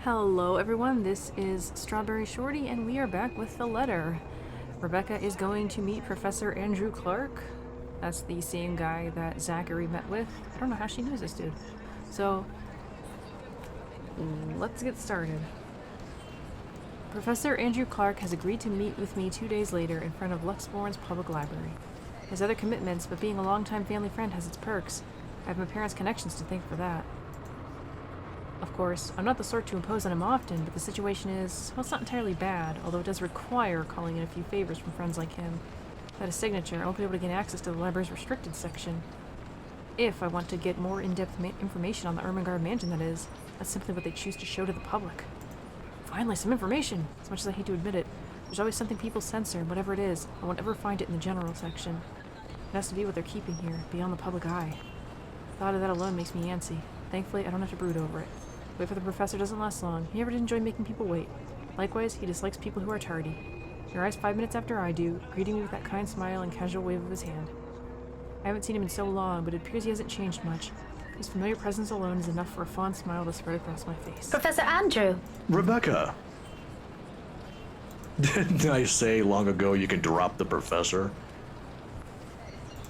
Hello everyone, this is StrawberryShorty and we are back with the letter. Rebecca is going to meet Professor Andrew Clark. That's the same guy that Zachary met with. I don't know how she knows this dude. So, let's get started. Professor Andrew Clark has agreed to meet with me 2 days later in front of Luxbourne's public library. He has other commitments, but being a longtime family friend has its perks. I have my parents' connections to thank for that. Of course, I'm not the sort to impose on him often, but the situation is, well, it's not entirely bad, although it does require calling in a few favors from friends like him. Without a signature, I won't be able to gain access to the library's restricted section. If I want to get more in-depth information on the Ermengarde mansion, that is. That's simply what they choose to show to the public. Finally, some information! As much as I hate to admit it, there's always something people censor, and whatever it is, I won't ever find it in the general section. It has to be what they're keeping here, beyond the public eye. The thought of that alone makes me antsy. Thankfully, I don't have to brood over it. Wait for the professor doesn't last long. He never did enjoy making people wait. Likewise, he dislikes people who are tardy. He arrives 5 minutes after I do, greeting me with that kind smile and casual wave of his hand. I haven't seen him in so long, but it appears he hasn't changed much. His familiar presence alone is enough for a fond smile to spread across my face. Professor Andrew! Rebecca! Didn't I say long ago you can drop the professor?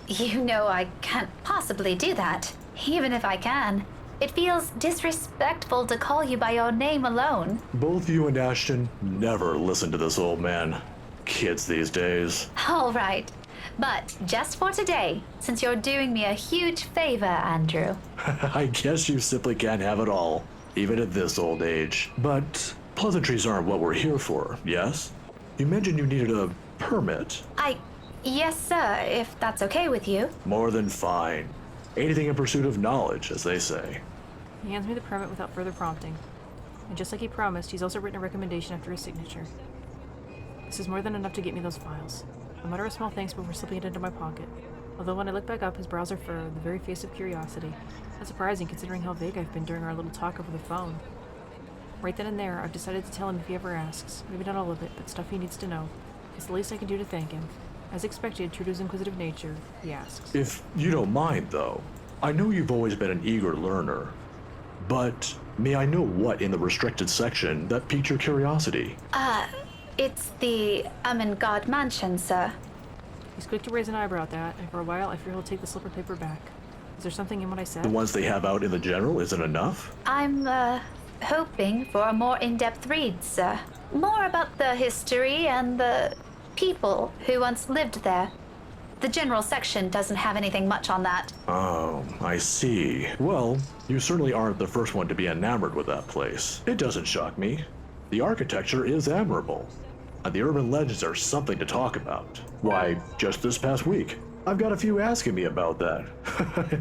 You know I can't possibly do that, even if I can. It feels disrespectful to call you by your name alone. Both you and Ashton never listen to this old man. Kids these days. All right, but just for today, since you're doing me a huge favor, Andrew. I guess you simply can't have it all, even at this old age. But pleasantries aren't what we're here for, yes? You mentioned you needed a permit. Yes, sir, if that's okay with you. More than fine. Anything in pursuit of knowledge, as they say. He hands me the permit without further prompting. And just like he promised, he's also written a recommendation after his signature. This is more than enough to get me those files. I mutter a small thanks before slipping it into my pocket. Although when I look back up, his brows are furrowed, the very face of curiosity. Not surprising considering how vague I've been during our little talk over the phone. Right then and there, I've decided to tell him if he ever asks. Maybe not all of it, but stuff he needs to know. It's the least I can do to thank him. As expected, true to his inquisitive nature, he asks. If you don't mind, though, I know you've always been an eager learner. But may I know what in the restricted section that piqued your curiosity? It's the Ermengarde mansion, sir. He's quick to raise an eyebrow at that, and for a while I fear he'll take the slip of paper back. Is there something in what I said? The ones they have out in the general isn't enough? I'm, hoping for a more in-depth read, sir. More about the history and the people who once lived there. The general section doesn't have anything much on that. Oh, I see. Well, you certainly aren't the first one to be enamored with that place. It doesn't shock me. The architecture is admirable, and the urban legends are something to talk about. Why, just this past week, I've got a few asking me about that.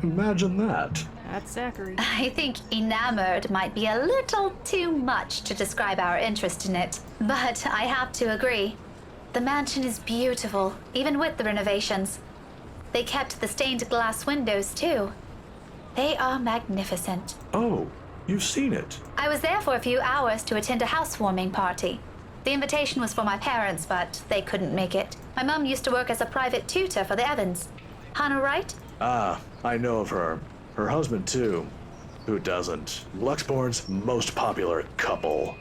Imagine that. That's Zachary. I think enamored might be a little too much to describe our interest in it, but I have to agree. The mansion is beautiful, even with the renovations. They kept the stained glass windows, too. They are magnificent. Oh, you've seen it. I was there for a few hours to attend a housewarming party. The invitation was for my parents, but they couldn't make it. My mum used to work as a private tutor for the Evans. Hannah Wright? Ah, I know of her. Her husband, too. Who doesn't? Luxbourne's most popular couple.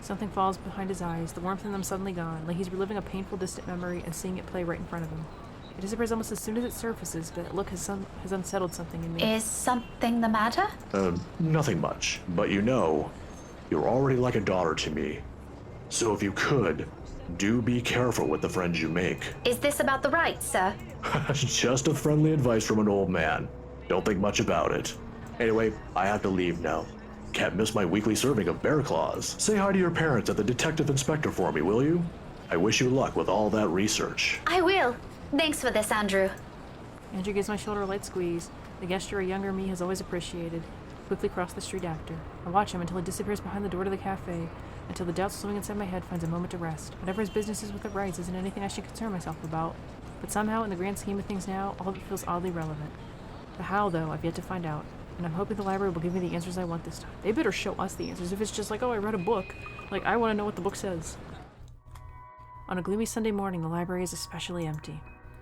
Something falls behind his eyes, the warmth in them suddenly gone, like he's reliving a painful distant memory and seeing it play right in front of him. It disappears almost as soon as it surfaces, but that look has unsettled something in me. Is something the matter? Nothing much. But you know, you're already like a daughter to me. So if you could, do be careful with the friends you make. Is this about the Wrights, sir? Just a friendly advice from an old man. Don't think much about it. Anyway, I have to leave now. Can't miss my weekly serving of bear claws. Say hi to your parents at the detective inspector for me, will you? I wish you luck with all that research. I will. Thanks for this, Andrew. Andrew gives my shoulder a light squeeze, the gesture a younger me has always appreciated. Quickly cross the street after. I watch him until he disappears behind the door to the cafe, until the doubt swimming inside my head finds a moment to rest. Whatever his business is with the Wrights isn't anything I should concern myself about. But somehow, in the grand scheme of things now, all of it feels oddly relevant. The how, though, I've yet to find out. And I'm hoping the library will give me the answers I want this time. They better show us the answers. If it's just like, oh, I read a book. Like, I want to know what the book says. On a gloomy Sunday morning, the library is especially empty.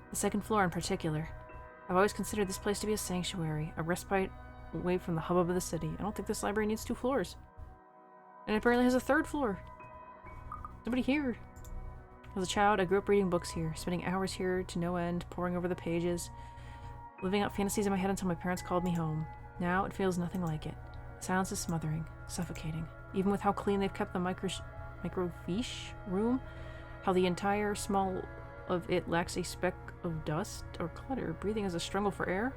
The second floor in particular. I've always considered this place to be a sanctuary, a respite away from the hubbub of the city. I don't think this library needs 2 floors. And it apparently has a third floor. Nobody here. As a child, I grew up reading books here, spending hours here to no end, poring over the pages, living out fantasies in my head until my parents called me home. Now it feels nothing like it. Silence is smothering, suffocating. Even with how clean they've kept the microfiche room, how the entire small of it lacks a speck of dust or clutter, breathing as a struggle for air.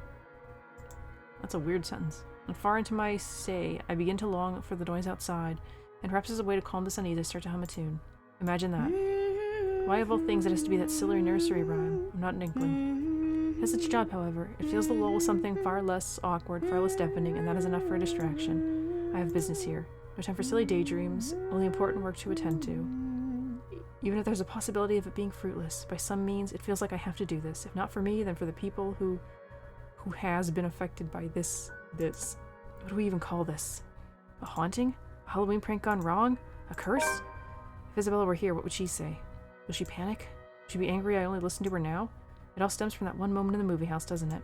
That's a weird sentence. And far into my say, I begin to long for the noise outside, and perhaps as a way to calm this unease, I start to hum a tune. Imagine that. Why of all things it has to be that silly nursery rhyme? I'm not an inkling. It has its job, however. It fills the lull with something far less awkward, far less deafening, and that is enough for a distraction. I have business here. No time for silly daydreams, only important work to attend to. Even if there's a possibility of it being fruitless, by some means, it feels like I have to do this. If not for me, then for the people who has been affected by this. What do we even call this? A haunting? A Halloween prank gone wrong? A curse? If Isabella were here, what would she say? Would she panic? Would she be angry I only listened to her now? It all stems from that one moment in the movie house, doesn't it?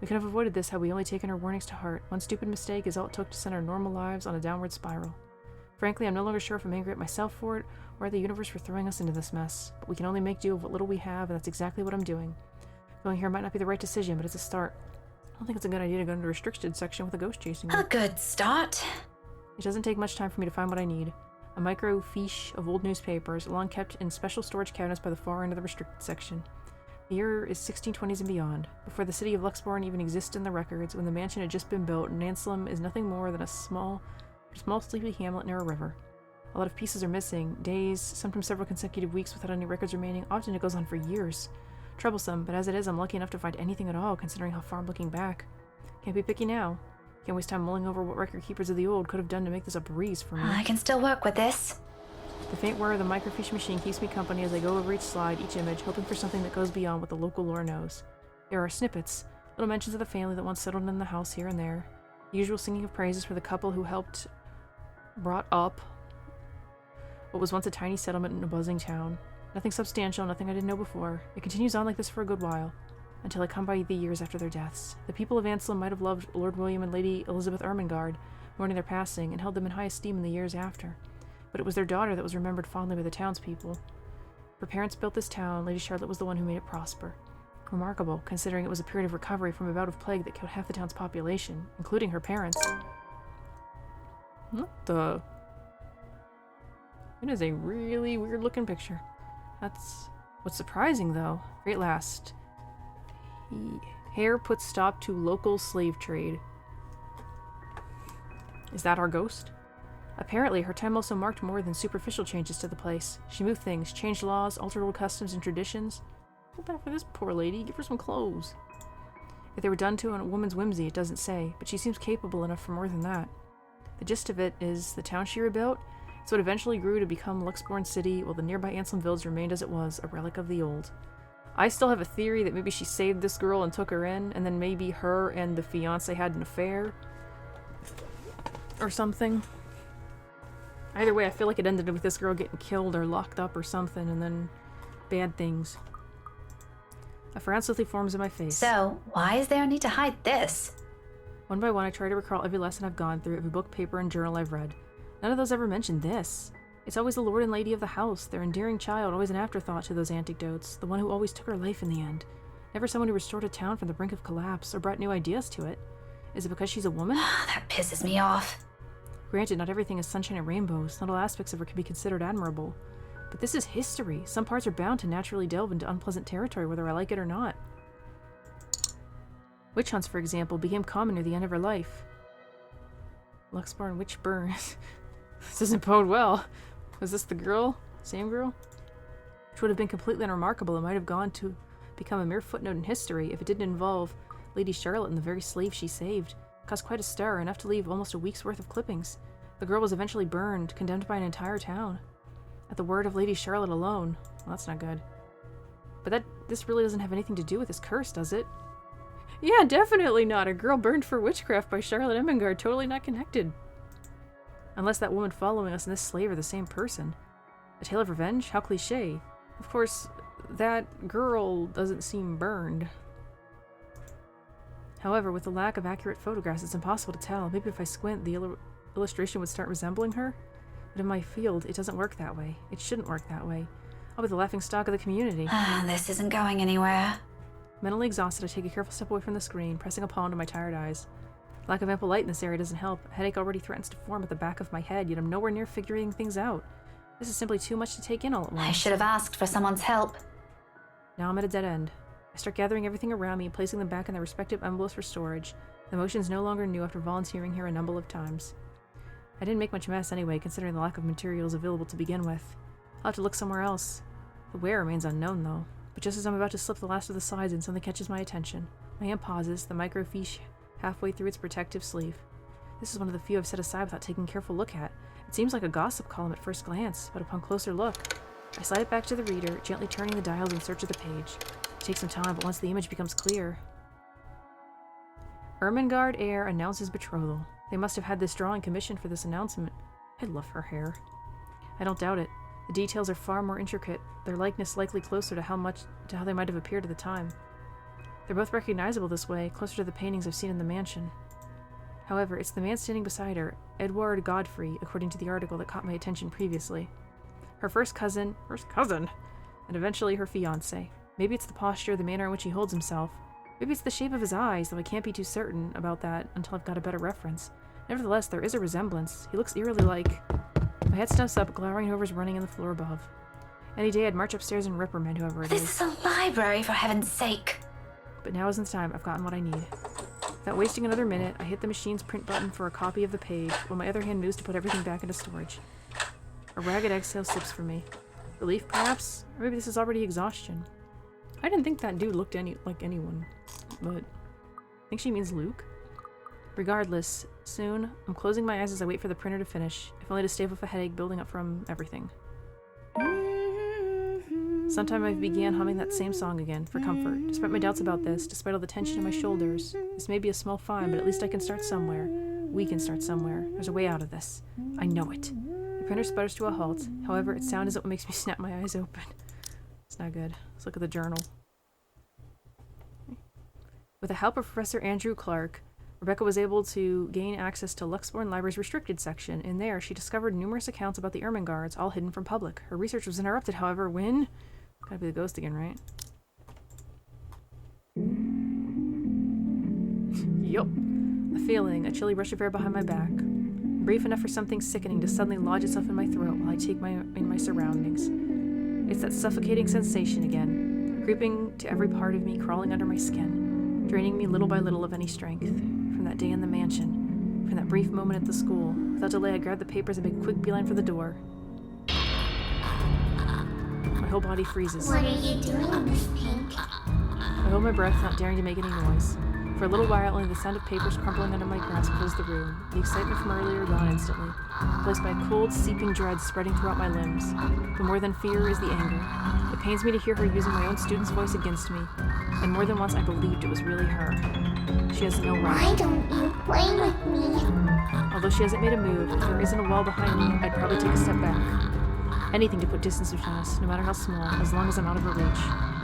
We could have avoided this had we only taken her warnings to heart. One stupid mistake is all it took to send our normal lives on a downward spiral. Frankly, I'm no longer sure if I'm angry at myself for it, or at the universe for throwing us into this mess. But we can only make do with what little we have, and that's exactly what I'm doing. Going here might not be the right decision, but it's a start. I don't think it's a good idea to go into the restricted section with a ghost chasing me. A good start. It doesn't take much time for me to find what I need. A microfiche of old newspapers, long kept in special storage cabinets by the far end of the restricted section. The year is 1620s and beyond, before the city of Luxbourne even exists in the records, when the mansion had just been built, and Anselm is nothing more than a small sleepy hamlet near a river. A lot of pieces are missing, days, sometimes several consecutive weeks without any records remaining. Often it goes on for years. Troublesome, but as it is, I'm lucky enough to find anything at all, considering how far I'm looking back. Can't be picky now. Can't waste time mulling over what record keepers of the old could have done to make this a breeze for me. I can still work with this. The faint whir of the microfiche machine keeps me company as I go over each slide, each image, hoping for something that goes beyond what the local lore knows. There are snippets, little mentions of the family that once settled in the house here and there, the usual singing of praises for the couple who helped brought up what was once a tiny settlement in a buzzing town. Nothing substantial, nothing I didn't know before. It continues on like this for a good while, until I come by the years after their deaths. The people of Anselm might have loved Lord William and Lady Elizabeth Ermengarde, mourning their passing, and held them in high esteem in the years after. But it was their daughter that was remembered fondly by the townspeople. Her parents built this town. Lady Charlotte was the one who made it prosper. Remarkable, considering it was a period of recovery from a bout of plague that killed half the town's population, including her parents. What the? It is a really weird-looking picture. That's what's surprising, though. Very last. Hare puts stop to local slave trade. Is that our ghost? Apparently, her time also marked more than superficial changes to the place. She moved things, changed laws, altered old customs and traditions. Feel bad for this poor lady. Give her some clothes. If they were done to a woman's whimsy, it doesn't say, but she seems capable enough for more than that. The gist of it is the town she rebuilt, it's what eventually grew to become Luxbourne City, while the nearby Anselm Village remained as it was, a relic of the old. I still have a theory that maybe she saved this girl and took her in, and then maybe her and the fiancé had an affair. Or something. Either way, I feel like it ended with this girl getting killed or locked up or something, and then bad things. A frown swiftly forms in my face. So, why is there a need to hide this? One by one, I try to recall every lesson I've gone through, every book, paper, and journal I've read. None of those ever mentioned this. It's always the lord and lady of the house, their endearing child, always an afterthought to those anecdotes, the one who always took her life in the end. Never someone who restored a town from the brink of collapse, or brought new ideas to it. Is it because she's a woman? That pisses me off. Granted, not everything is sunshine and rainbows, not all aspects of her can be considered admirable. But this is history. Some parts are bound to naturally delve into unpleasant territory, whether I like it or not. Witch hunts, for example, became common near the end of her life. Luxbourne witch burn. This doesn't bode well. Was this the girl? Same girl? Which would have been completely unremarkable. It might have gone to become a mere footnote in history if it didn't involve Lady Charlotte and the very slave she saved. It caused quite a stir, enough to leave almost a week's worth of clippings. The girl was eventually burned, condemned by an entire town. At the word of Lady Charlotte alone. Well, that's not good. But this really doesn't have anything to do with this curse, does it? Yeah, definitely not. A girl burned for witchcraft by Charlotte Ermengarde, totally not connected. Unless that woman following us and this slave are the same person. A tale of revenge? How cliché. Of course, that girl doesn't seem burned. However, with the lack of accurate photographs, it's impossible to tell. Maybe if I squint, the illustration would start resembling her. But in my field, it doesn't work that way. It shouldn't work that way. I'll be the laughingstock of the community. This isn't going anywhere. Mentally exhausted, I take a careful step away from the screen, pressing a palm to my tired eyes. Lack of ample light in this area doesn't help. A headache already threatens to form at the back of my head, yet I'm nowhere near figuring things out. This is simply too much to take in all at once. I should have asked for someone's help. Now I'm at a dead end. I start gathering everything around me and placing them back in their respective envelopes for storage. The motion's no longer new after volunteering here a number of times. I didn't make much mess anyway, considering the lack of materials available to begin with. I'll have to look somewhere else. The where remains unknown, though. But just as I'm about to slip the last of the slides in, something catches my attention. My hand pauses, the microfiche halfway through its protective sleeve. This is one of the few I've set aside without taking a careful look at. It seems like a gossip column at first glance, but upon closer look, I slide it back to the reader, gently turning the dials in search of the page. It takes some time, but once the image becomes clear... Ermengarde heir announces betrothal. They must have had this drawing commissioned for this announcement. I love her hair. I don't doubt it. The details are far more intricate, their likeness likely closer to how they might have appeared at the time. They're both recognizable this way, closer to the paintings I've seen in the mansion. However, it's the man standing beside her, Edouard Godfrey, according to the article that caught my attention previously. Her first cousin, and eventually her fiancé. Maybe it's the posture, the manner in which he holds himself. Maybe it's the shape of his eyes, though I can't be too certain about that until I've got a better reference. Nevertheless, there is a resemblance. He looks eerily like... My head snuffs up, glowering whoever's running on the floor above. Any day I'd march upstairs and reprimand whoever it is. This is a library, for heaven's sake. But now isn't the time. I've gotten what I need. Without wasting another minute, I hit the machine's print button for a copy of the page, while my other hand moves to put everything back into storage. A ragged exhale slips from me. Relief, perhaps? Or maybe this is already exhaustion. I didn't think that dude looked like anyone, but I think she means Luke. Regardless, soon, I'm closing my eyes as I wait for the printer to finish, if only to stave off a headache building up from everything. Sometime I began humming that same song again, for comfort. Despite my doubts about this, despite all the tension in my shoulders, this may be a small find, but at least I can start somewhere. We can start somewhere. There's a way out of this. I know it. The printer sputters to a halt. However, its sound isn't what makes me snap my eyes open. It's not good. Let's look at the journal. With the help of Professor Andrew Clark, Rebecca was able to gain access to Luxbourne Library's restricted section. In there, she discovered numerous accounts about the Ermengardes, all hidden from public. Her research was interrupted, however, when... Gotta be the ghost again, right? Yup. A feeling, a chilly rush of air behind my back. Brief enough for something sickening to suddenly lodge itself in my throat while I take in my surroundings. It's that suffocating sensation again, creeping to every part of me, crawling under my skin, draining me little by little of any strength. From that day in the mansion, from that brief moment at the school, without delay I grabbed the papers and made a quick beeline for the door. My whole body freezes. What are you doing, Miss Pink? I hold my breath, not daring to make any noise. For a little while, only the sound of papers crumpling under my grasp fills the room, the excitement from earlier gone instantly, replaced by a cold, seeping dread spreading throughout my limbs. But more than fear is the anger. It pains me to hear her using my own student's voice against me, and more than once I believed it was really her. She has no right. Why don't you play with me? Although she hasn't made a move, if there isn't a wall behind me, I'd probably take a step back. Anything to put distance between us, no matter how small, as long as I'm out of her reach.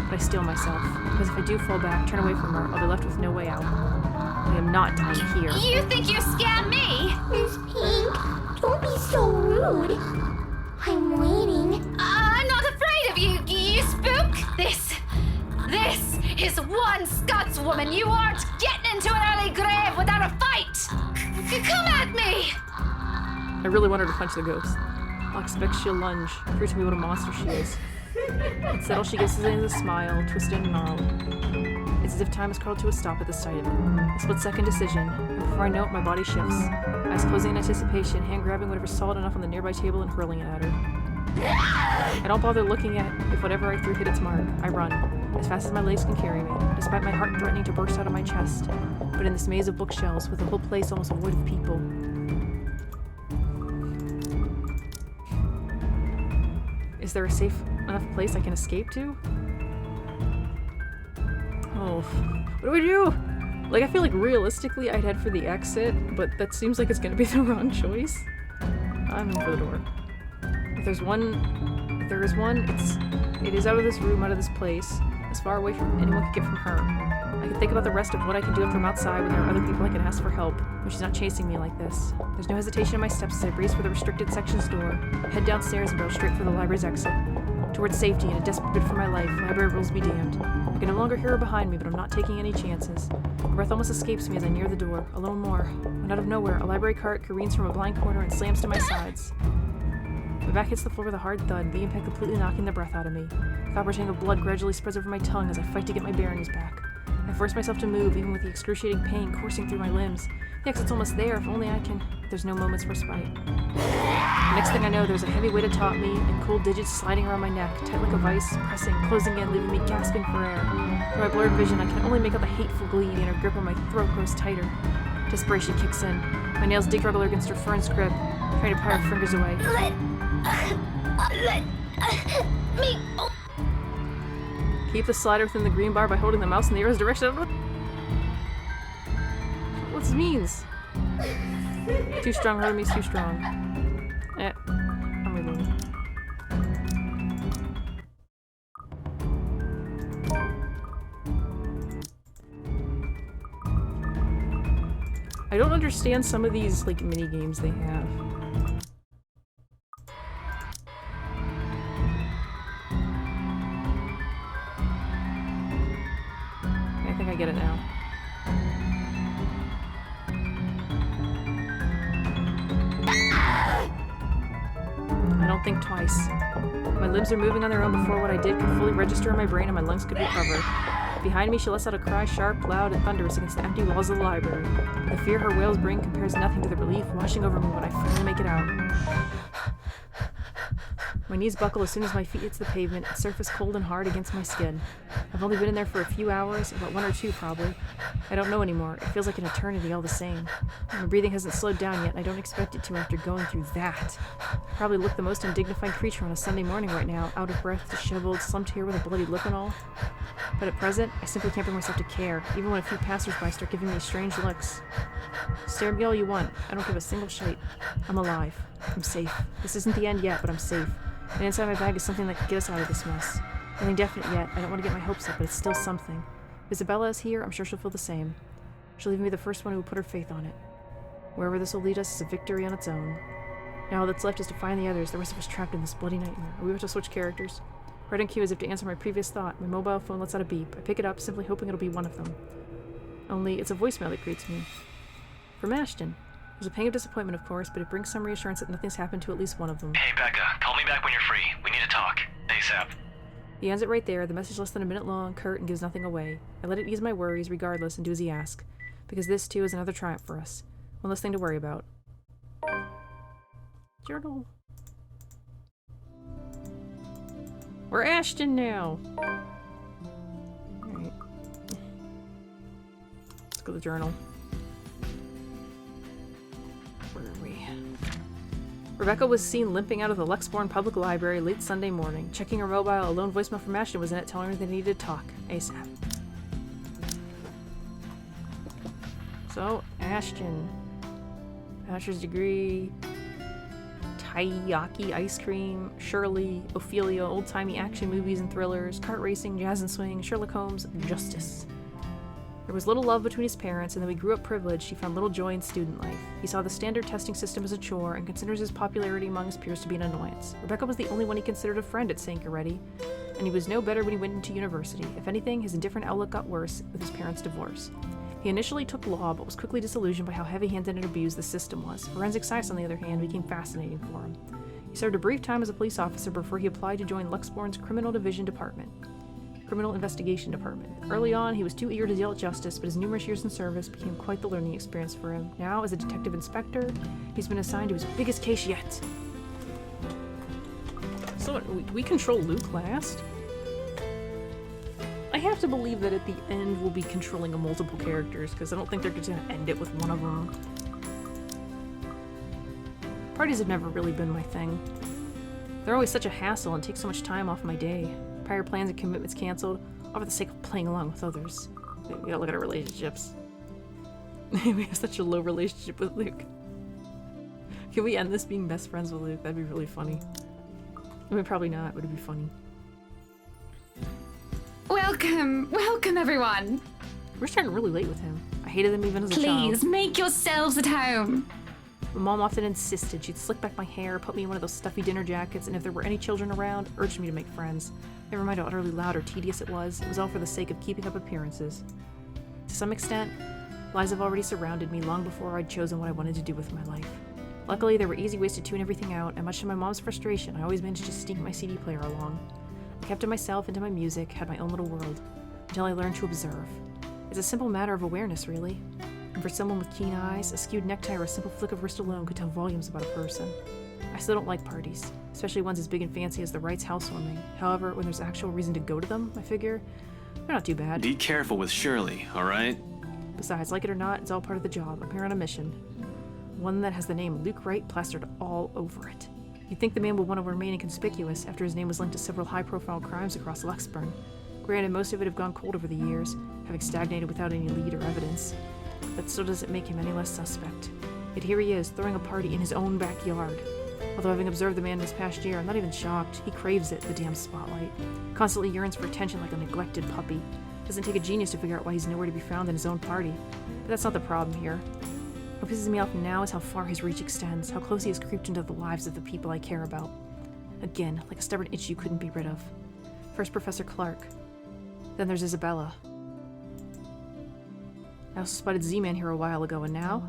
But I steel myself, because if I do fall back, turn away from her, I'll be left with no way out. I am not dying here. You think you scam me? Miss Pink, don't be so rude. I'm waiting. I'm not afraid of you, you spook. This is one Scotswoman. You aren't getting into an early grave without a fight. Come at me. I really want her to punch the ghost. I'll expect she'll lunge, prove to me what a monster she is. Instead, all she gives is a smile, twisted and gnarled. It's as if time has crawled to a stop at the sight of it. A split-second decision, and before I know it, my body shifts. Eyes closing in anticipation, hand grabbing whatever's solid enough on the nearby table and hurling it at her. I don't bother looking at if whatever I threw hit its mark. I run, as fast as my legs can carry me, despite my heart threatening to burst out of my chest. But in this maze of bookshelves, with the whole place almost void of people, is there a safe enough place I can escape to? Oh, what do I do? Like, I feel like realistically I'd head for the exit, but that seems like it's gonna be the wrong choice. I'm in for the door. If there is one, it is out of this room, out of this place. as far away from anyone could get from her. I can think about the rest of what I can do after I'm outside when there are other people I can ask for help, when she's not chasing me like this. There's no hesitation in my steps as I brace for the restricted sections door, head downstairs and go straight for the library's exit. Towards safety and a desperate bid for my life, library rules be damned. I can no longer hear her behind me, but I'm not taking any chances. Her breath almost escapes me as I near the door, alone more, when out of nowhere, a library cart careens from a blind corner and slams to my sides. My back hits the floor with a hard thud, the impact completely knocking the breath out of me. A copper tang of blood gradually spreads over my tongue as I fight to get my bearings back. I force myself to move, even with the excruciating pain coursing through my limbs. The exit's almost there, if only I can... There's no moment's respite. The next thing I know, there's a heavy weight atop me, and cold digits sliding around my neck, tight like a vice, pressing, closing in, leaving me gasping for air. Through my blurred vision, I can only make out the hateful glee, and her grip on my throat grows tighter. Desperation kicks in. My nails struggle against her firm grip, trying to pry her fingers away. Let me. Keep the slider within the green bar by holding the mouse in the arrow's direction. What this means? Too strong, hurt means too strong. I'm reloading. I don't understand some of these, like, mini games they have. I think I get it now. I don't think twice. My limbs are moving on their own before what I did could fully register in my brain and my lungs could recover. Behind me, she lets out a cry sharp, loud, and thunderous against the empty walls of the library. The fear her wails bring compares nothing to the relief washing over me when I finally make it out. My knees buckle as soon as my feet hits the pavement, the surface cold and hard against my skin. I've only been in there for a few hours, about 1 or 2 probably. I don't know anymore. It feels like an eternity all the same. My breathing hasn't slowed down yet, and I don't expect it to after going through that. I probably look the most undignified creature on a Sunday morning right now, out of breath, disheveled, slumped here with a bloody lip and all. But at present, I simply can't bring myself to care, even when a few passersby start giving me strange looks. Stare at me all you want. I don't give a single shite. I'm alive. I'm safe. This isn't the end yet, but I'm safe. And inside my bag is something that could get us out of this mess. Nothing definite yet. I don't want to get my hopes up, but it's still something. If Isabella is here, I'm sure she'll feel the same. She'll even be the first one who will put her faith on it. Wherever this will lead us is a victory on its own. Now all that's left is to find the others, the rest of us trapped in this bloody nightmare. Are we about to switch characters? Right on cue, as if to answer my previous thought, my mobile phone lets out a beep. I pick it up, simply hoping it'll be one of them. Only, it's a voicemail that greets me. From Ashton. There's a pang of disappointment, of course, but it brings some reassurance that nothing's happened to at least one of them. Hey, Becca, call me back when you're free. We need to talk. ASAP. He ends it right there, the message less than a minute long, curt, and gives nothing away. I let it ease my worries, regardless, and do as he asks. Because this, too, is another triumph for us. One less thing to worry about. Journal. We're Ashton now! Alright. Let's go to the journal. Where are we? Rebecca was seen limping out of the Lexbourne Public Library late Sunday morning. Checking her mobile, a lone voicemail from Ashton was in it, telling her they needed to talk. ASAP. So, Ashton. Bachelor's degree... Taiyaki ice cream, Shirley, Ophelia, old-timey action movies and thrillers, kart racing, jazz and swing, Sherlock Holmes, justice. There was little love between his parents, and though he grew up privileged, he found little joy in student life. He saw the standard testing system as a chore, and considers his popularity among his peers to be an annoyance. Rebecca was the only one he considered a friend at St. Goretti, and he was no better when he went into university. If anything, his indifferent outlook got worse with his parents' divorce. He initially took law, but was quickly disillusioned by how heavy-handed and abused the system was. Forensic science, on the other hand, became fascinating for him. He served a brief time as a police officer before he applied to join Lexbourne's Criminal Investigation Department. Early on, he was too eager to deal with justice, but his numerous years in service became quite the learning experience for him. Now, as a detective inspector, he's been assigned to his biggest case yet. So, we control Luke last? I have to believe that at the end we'll be controlling multiple characters, because I don't think they're just going to end it with one of them. Parties have never really been my thing. They're always such a hassle and take so much time off my day. Prior plans and commitments canceled, all for the sake of playing along with others. We gotta look at our relationships. We have such a low relationship with Luke. Can we end this being best friends with Luke? That'd be really funny. I mean, probably not, but it'd be funny. Well, Welcome everyone. We're starting really late with him. I hated him even as a child. Please, make yourselves at home. My mom often insisted. She'd slick back my hair, put me in one of those stuffy dinner jackets, and if there were any children around, urged me to make friends. Never mind how utterly loud or tedious it was all for the sake of keeping up appearances. To some extent, lies have already surrounded me long before I'd chosen what I wanted to do with my life. Luckily, there were easy ways to tune everything out, and much to my mom's frustration, I always managed to sneak my CD player along. I kept to myself and to my music, had my own little world, until I learned to observe. It's a simple matter of awareness, really. And for someone with keen eyes, a skewed necktie or a simple flick of wrist alone could tell volumes about a person. I still don't like parties, especially ones as big and fancy as the Wright's housewarming. However, when there's actual reason to go to them, I figure, they're not too bad. Be careful with Shirley, alright? Besides, like it or not, it's all part of the job. I'm here on a mission. One that has the name Luke Wright plastered all over it. You'd think the man would want to remain inconspicuous after his name was linked to several high-profile crimes across Luxburn. Granted, most of it have gone cold over the years, having stagnated without any lead or evidence. That still doesn't make him any less suspect. Yet here he is, throwing a party in his own backyard. Although having observed the man this past year, I'm not even shocked. He craves it, the damn spotlight. Constantly yearns for attention like a neglected puppy. Doesn't take a genius to figure out why he's nowhere to be found in his own party. But that's not the problem here. What pisses me off now is how far his reach extends, how close he has creeped into the lives of the people I care about. Again, like a stubborn itch you couldn't be rid of. First Professor Clark. Then there's Isabella. I also spotted Z-Man here a while ago, and now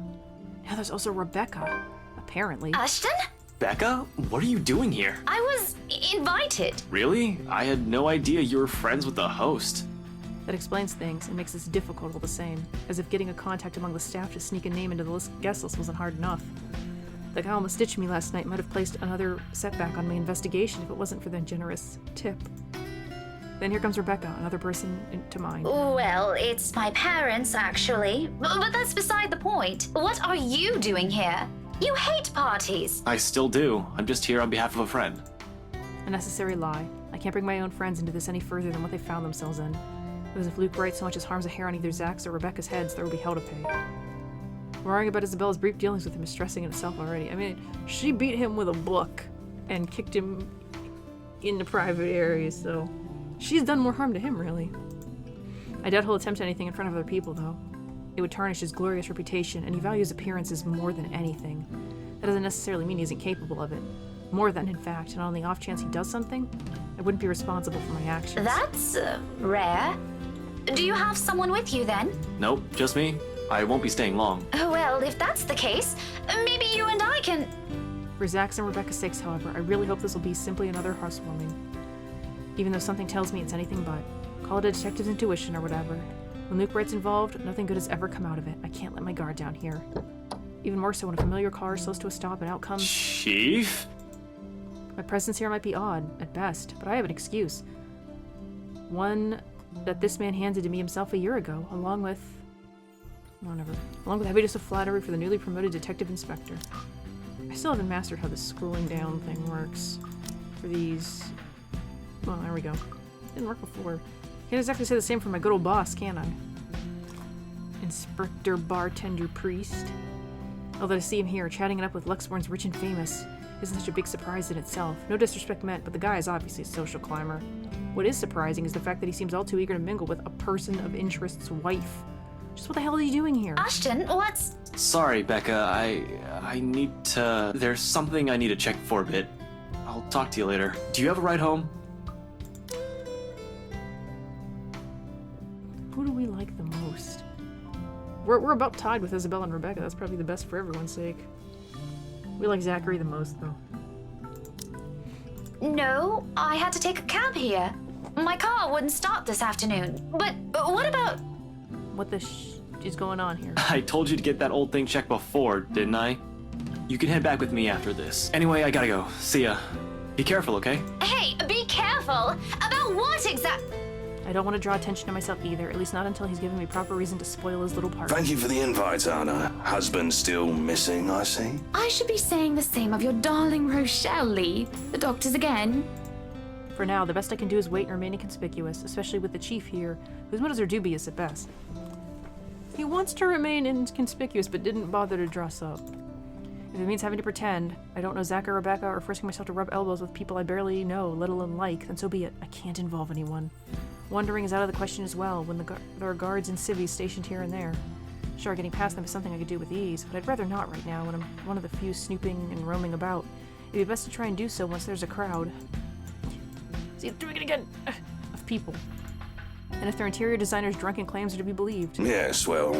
there's also Rebecca, apparently. Ashton? Becca? What are you doing here? I was invited. Really? I had no idea you were friends with the host. That explains things and makes this difficult all the same, as if getting a contact among the staff to sneak a name into the guest list wasn't hard enough. The guy almost ditched me last night might have placed another setback on my investigation if it wasn't for the generous tip. Then here comes Rebecca, another person to mind. Well, it's my parents, actually. But that's beside the point. What are you doing here? You hate parties. I still do. I'm just here on behalf of a friend. A necessary lie. I can't bring my own friends into this any further than what they found themselves in. Because if Luke Wright so much as harms a hair on either Zach's or Rebecca's heads, there will be hell to pay. Worrying about Isabella's brief dealings with him is stressing in itself already. I mean, she beat him with a book and kicked him into private areas, so she's done more harm to him, really. I doubt he'll attempt anything in front of other people, though. It would tarnish his glorious reputation, and he values appearances more than anything. That doesn't necessarily mean he isn't capable of it. More than, in fact, and on the off chance he does something, I wouldn't be responsible for my actions. That's rare. Do you have someone with you, then? Nope, just me. I won't be staying long. Oh, well, if that's the case, maybe you and I can... For Zach's and Rebecca's sakes, however, I really hope this will be simply another housewarming. Even though something tells me it's anything but. Call it a detective's intuition or whatever. When Luke Wright's involved, nothing good has ever come out of it. I can't let my guard down here. Even more so when a familiar car slows to a stop and out comes... Chief? My presence here might be odd, at best, but I have an excuse. One that this man handed to me himself a year ago, along with heavy dose of flattery for the newly promoted detective inspector. I still haven't mastered how this scrolling down thing works. For these... Well, there we go. Didn't work before. Can't exactly say the same for my good old boss, can I? Inspector, bartender, priest. Although to see him here, chatting it up with Luxborn's rich and famous, isn't such a big surprise in itself. No disrespect meant, but the guy is obviously a social climber. What is surprising is the fact that he seems all too eager to mingle with a person of interest's wife. Just what the hell are you doing here? Ashton, what's... Sorry, Becca. I need to... There's something I need to check for a bit. I'll talk to you later. Do you have a ride home? Who do we like the most? We're about tied with Isabella and Rebecca. That's probably the best for everyone's sake. We like Zachary the most, though. No, I had to take a cab here. My car wouldn't start this afternoon. But what about... What the is going on here? I told you to get that old thing checked before, didn't I? You can head back with me after this. Anyway, I gotta go. See ya. Be careful, okay? Hey, be careful! About what I don't want to draw attention to myself either, at least not until he's given me proper reason to spoil his little party. Thank you for the invite, Anna. Husband still missing, I see. I should be saying the same of your darling Rochelle, Lee. The doctors again. For now, the best I can do is wait and remain inconspicuous, especially with the chief here, whose motives are dubious at best. He wants to remain inconspicuous, but didn't bother to dress up. If it means having to pretend I don't know Zach or Rebecca or forcing myself to rub elbows with people I barely know, let alone like, then so be it. I can't involve anyone. Wandering is out of the question as well when there are guards and civvies stationed here and there. Sure, getting past them is something I could do with ease, but I'd rather not right now when I'm one of the few snooping and roaming about. It'd be best to try and do so once there's a crowd. See, I'm doing it again! Of people. And if their interior designer's drunken claims are to be believed. Yes, well,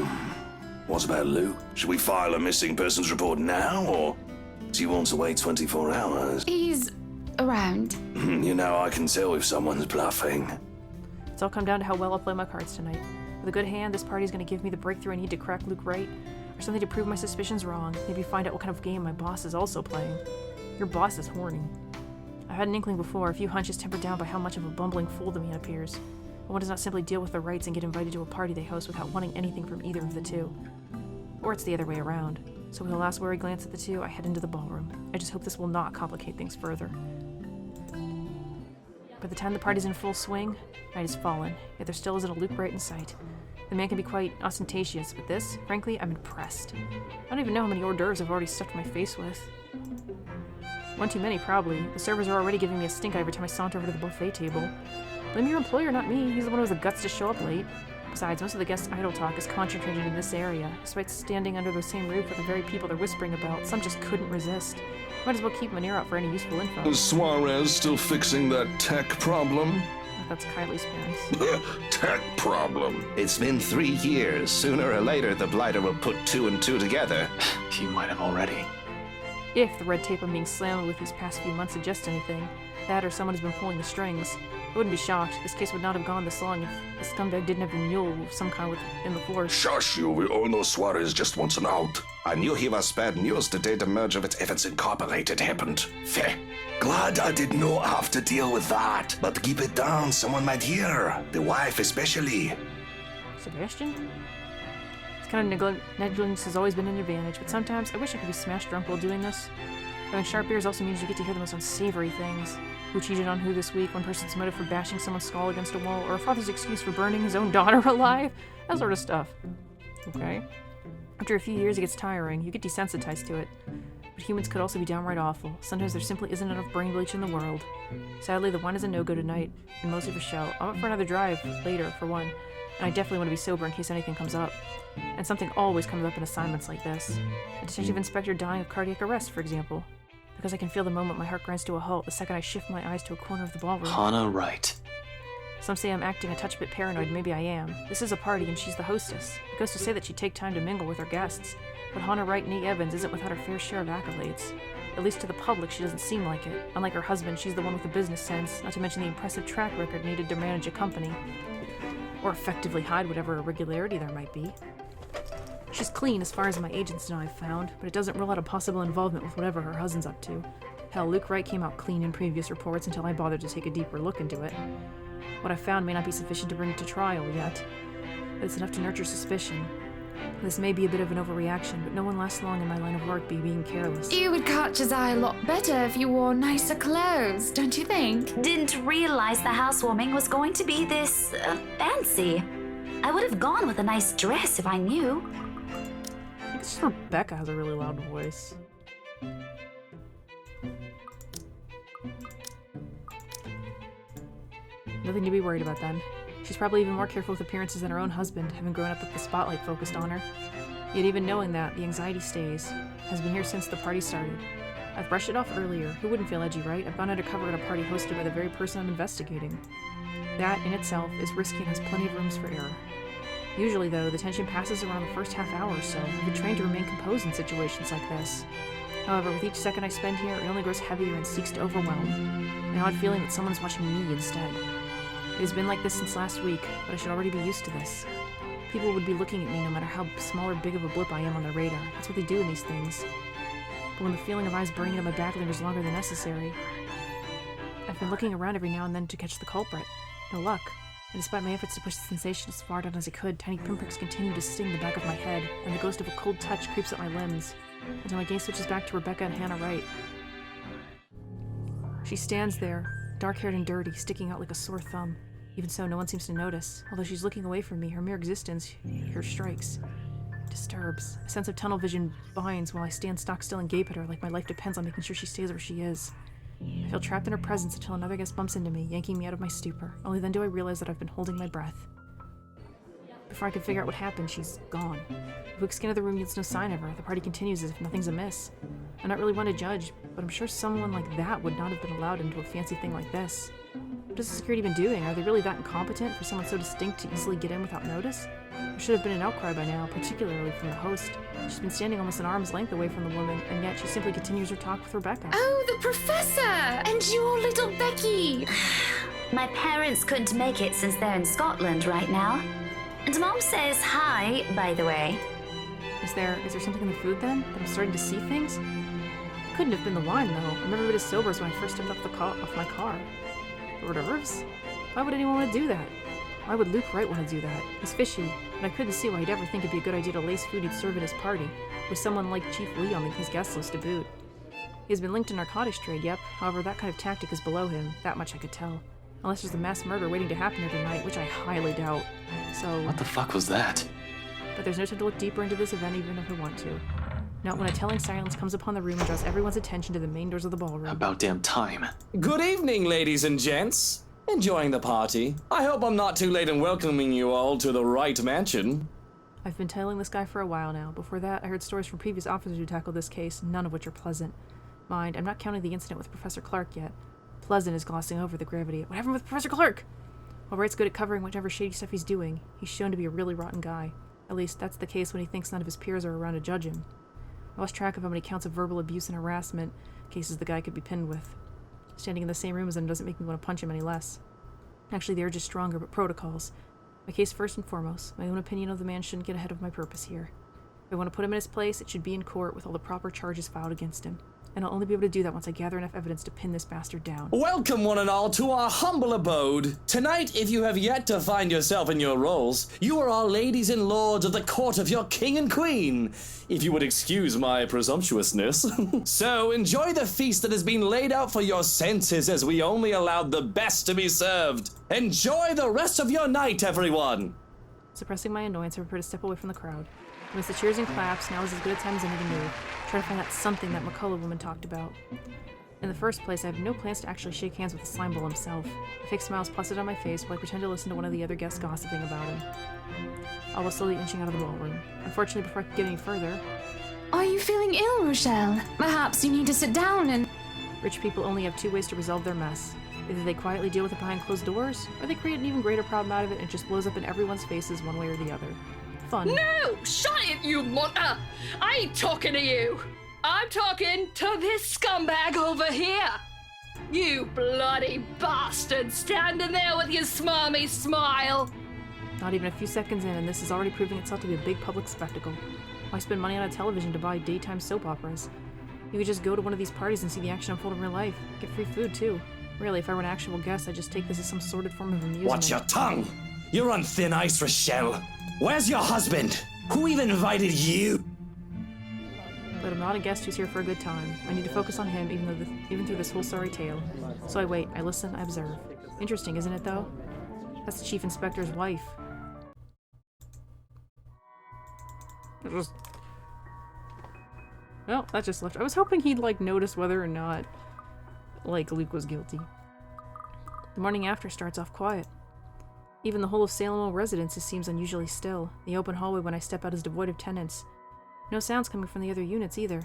what about Lou? Should we file a missing persons report now, or do you want to wait 24 hours? He's around. You know, I can tell if someone's bluffing. It's all come down to how well I'll play my cards tonight. With a good hand, this party's gonna give me the breakthrough I need to crack Luke right, or something to prove my suspicions wrong, maybe find out what kind of game my boss is also playing. Your boss is horny. I had an inkling before, a few hunches tempered down by how much of a bumbling fool the man appears. But one does not simply deal with the rights and get invited to a party they host without wanting anything from either of the two. Or it's the other way around. So with a last wary glance at the two, I head into the ballroom. I just hope this will not complicate things further. By the time the party's in full swing, night has fallen, yet there still isn't a Luke right in sight. The man can be quite ostentatious, but this, frankly, I'm impressed. I don't even know how many hors d'oeuvres I've already stuffed my face with. One too many, probably. The servers are already giving me a stink eye every time I saunter over to the buffet table. Blame your employer, not me. He's the one who has the guts to show up late. Besides, most of the guests' idle talk is concentrated in this area. Despite standing under the same roof with the very people they're whispering about, some just couldn't resist. Might as well keep my ear out for any useful info. Is Suarez still fixing that tech problem? That's Kylie's pants. Tech problem. It's been 3 years. Sooner or later, the Blighter will put 2 and 2 together. He might have already. If the red tape I'm being slammed with these past few months suggests anything, that or someone has been pulling the strings. I wouldn't be shocked. This case would not have gone this long if the scumbag didn't have a mule of some kind in the force. Shush you, we all know Suarez just wants an out. I knew he was bad news the day the merger with Evans Incorporated happened. Feh. Glad I did not have to deal with that. But keep it down, someone might hear. The wife especially. Sebastian? This kind of negligence has always been an advantage, but sometimes I wish I could be smashed drunk while doing this. Having sharp ears also means you get to hear the most unsavory things. Who cheated on who this week, one person's motive for bashing someone's skull against a wall, or a father's excuse for burning his own daughter alive. That sort of stuff. Okay? After a few years it gets tiring, you get desensitized to it. But humans could also be downright awful. Sometimes there simply isn't enough brain bleach in the world. Sadly, the wine is a no-go tonight, and mostly for show. I'm up for another drive, later, for one. And I definitely want to be sober in case anything comes up. And something always comes up in assignments like this. A detective inspector dying of cardiac arrest, for example. Because I can feel the moment my heart grinds to a halt the second I shift my eyes to a corner of the ballroom. Hannah Wright. Some say I'm acting a touch bit paranoid, maybe I am. This is a party and she's the hostess. It goes to say that she'd take time to mingle with her guests. But Hannah Wright Nee Evans isn't without her fair share of accolades. At least to the public, she doesn't seem like it. Unlike her husband, she's the one with the business sense, not to mention the impressive track record needed to manage a company. Or effectively hide whatever irregularity there might be. She's clean as far as my agents know I've found, but it doesn't rule out a possible involvement with whatever her husband's up to. Hell, Luke Wright came out clean in previous reports until I bothered to take a deeper look into it. What I found may not be sufficient to bring it to trial yet, but it's enough to nurture suspicion. This may be a bit of an overreaction, but no one lasts long in my line of work being careless. You would catch his eye a lot better if you wore nicer clothes, don't you think? Didn't realize the housewarming was going to be this fancy. I would have gone with a nice dress if I knew. I think it's just Rebecca has a really loud voice. Nothing to be worried about then. She's probably even more careful with appearances than her own husband, having grown up with the spotlight focused on her. Yet even knowing that, the anxiety stays. Has been here since the party started. I've brushed it off earlier. Who wouldn't feel edgy, right? I've gone undercover at a party hosted by the very person I'm investigating. That, in itself, is risky and has plenty of rooms for error. Usually, though, the tension passes around the first half hour or so. I've been trained to remain composed in situations like this. However, with each second I spend here, it only grows heavier and seeks to overwhelm. An odd feeling that someone's watching me instead. It has been like this since last week, but I should already be used to this. People would be looking at me no matter how small or big of a blip I am on their radar. That's what they do in these things. But when the feeling of eyes burning at my back lingers longer than necessary, I've been looking around every now and then to catch the culprit. No luck. And despite my efforts to push the sensation as far down as I could, tiny pinpricks continue to sting the back of my head, and the ghost of a cold touch creeps up my limbs, until my gaze switches back to Rebecca and Hannah Wright. She stands there, dark-haired and dirty, sticking out like a sore thumb. Even so, no one seems to notice. Although she's looking away from me, her mere existence here strikes. Disturbs. A sense of tunnel vision binds while I stand stock still and gape at her like my life depends on making sure she stays where she is. I feel trapped in her presence until another guest bumps into me, yanking me out of my stupor. Only then do I realize that I've been holding my breath. Before I can figure out what happened, she's gone. A quick scan of the room yields no sign of her. The party continues as if nothing's amiss. I'm not really one to judge, but I'm sure someone like that would not have been allowed into a fancy thing like this. What is the security even doing? Are they really that incompetent for someone so distinct to easily get in without notice? There should have been an outcry by now, particularly from the host. She's been standing almost an arm's length away from the woman, and yet she simply continues her talk with Rebecca. Oh, the professor! And your little Becky! My parents couldn't make it since they're in Scotland right now. And Mom says hi, by the way. Is there something in the food then? That I'm starting to see things? It couldn't have been the wine, though. I'm every bit as sober as when I first stepped off my car. Hors d'oeuvres? Why would anyone want to do that? Why would Luke Wright want to do that? He's fishy, but I couldn't see why he'd ever think it'd be a good idea to lace food he'd serve at his party, with someone like Chief Lee on his guest list to boot. He's been linked to narcotics trade, yep. However, that kind of tactic is below him. That much I could tell. Unless there's a mass murder waiting to happen here tonight, which I highly doubt. So... What the fuck was that? But there's no time to look deeper into this event even if I want to. Not when a telling silence comes upon the room and draws everyone's attention to the main doors of the ballroom. About damn time. Good evening, ladies and gents. Enjoying the party. I hope I'm not too late in welcoming you all to the Wright Mansion. I've been tailing this guy for a while now. Before that, I heard stories from previous officers who tackled this case, none of which are pleasant. Mind, I'm not counting the incident with Professor Clark yet. Pleasant is glossing over the gravity. What happened with Professor Clark? While Wright's good at covering whichever shady stuff he's doing, he's shown to be a really rotten guy. At least, that's the case when he thinks none of his peers are around to judge him. I lost track of how many counts of verbal abuse and harassment cases the guy could be pinned with. Standing in the same room as him doesn't make me want to punch him any less. Actually, the urge is stronger, but protocols. My case first and foremost. My own opinion of the man shouldn't get ahead of my purpose here. If I want to put him in his place, it should be in court with all the proper charges filed against him. And I'll only be able to do that once I gather enough evidence to pin this bastard down. Welcome, one and all, to our humble abode. Tonight, if you have yet to find yourself in your roles, you are our ladies and lords of the court of your king and queen, if you would excuse my presumptuousness. So, enjoy the feast that has been laid out for your senses as we only allowed the best to be served. Enjoy the rest of your night, everyone. Suppressing my annoyance, I prepare to step away from the crowd. Amidst the cheers and claps, now is as good a time as any to move. Try to find that something that McCullough woman talked about. In the first place, I have no plans to actually shake hands with the slimeball himself. A fake smile is plastered on my face while I pretend to listen to one of the other guests gossiping about him. I was slowly inching out of the ballroom. Unfortunately, before I could get any further... Are you feeling ill, Rochelle? Perhaps you need to sit down and... Rich people only have two ways to resolve their mess. Either they quietly deal with it behind closed doors, or they create an even greater problem out of it and it just blows up in everyone's faces one way or the other. Fun. No! Shut it, you munter! I ain't talking to you! I'm talking to this scumbag over here! You bloody bastard standing there with your smarmy smile! Not even a few seconds in, and this is already proving itself to be a big public spectacle. Why spend money on a television to buy daytime soap operas? You could just go to one of these parties and see the action unfold in real life. Get free food, too. Really, if I were an actual guest, I'd just take this as some sordid form of amusement. Watch your tongue! You're on thin ice, Rochelle. Where's your husband? Who even invited you? But I'm not a guest who's here for a good time. I need to focus on him even through this whole sorry tale. So I wait, I listen, I observe. Interesting, isn't it, though? That's the Chief Inspector's wife. Well, that just left. I was hoping he'd, notice whether or not, Luke was guilty. The morning after starts off quiet. Even the whole of Salem Residences seems unusually still. The open hallway when I step out is devoid of tenants. No sounds coming from the other units either.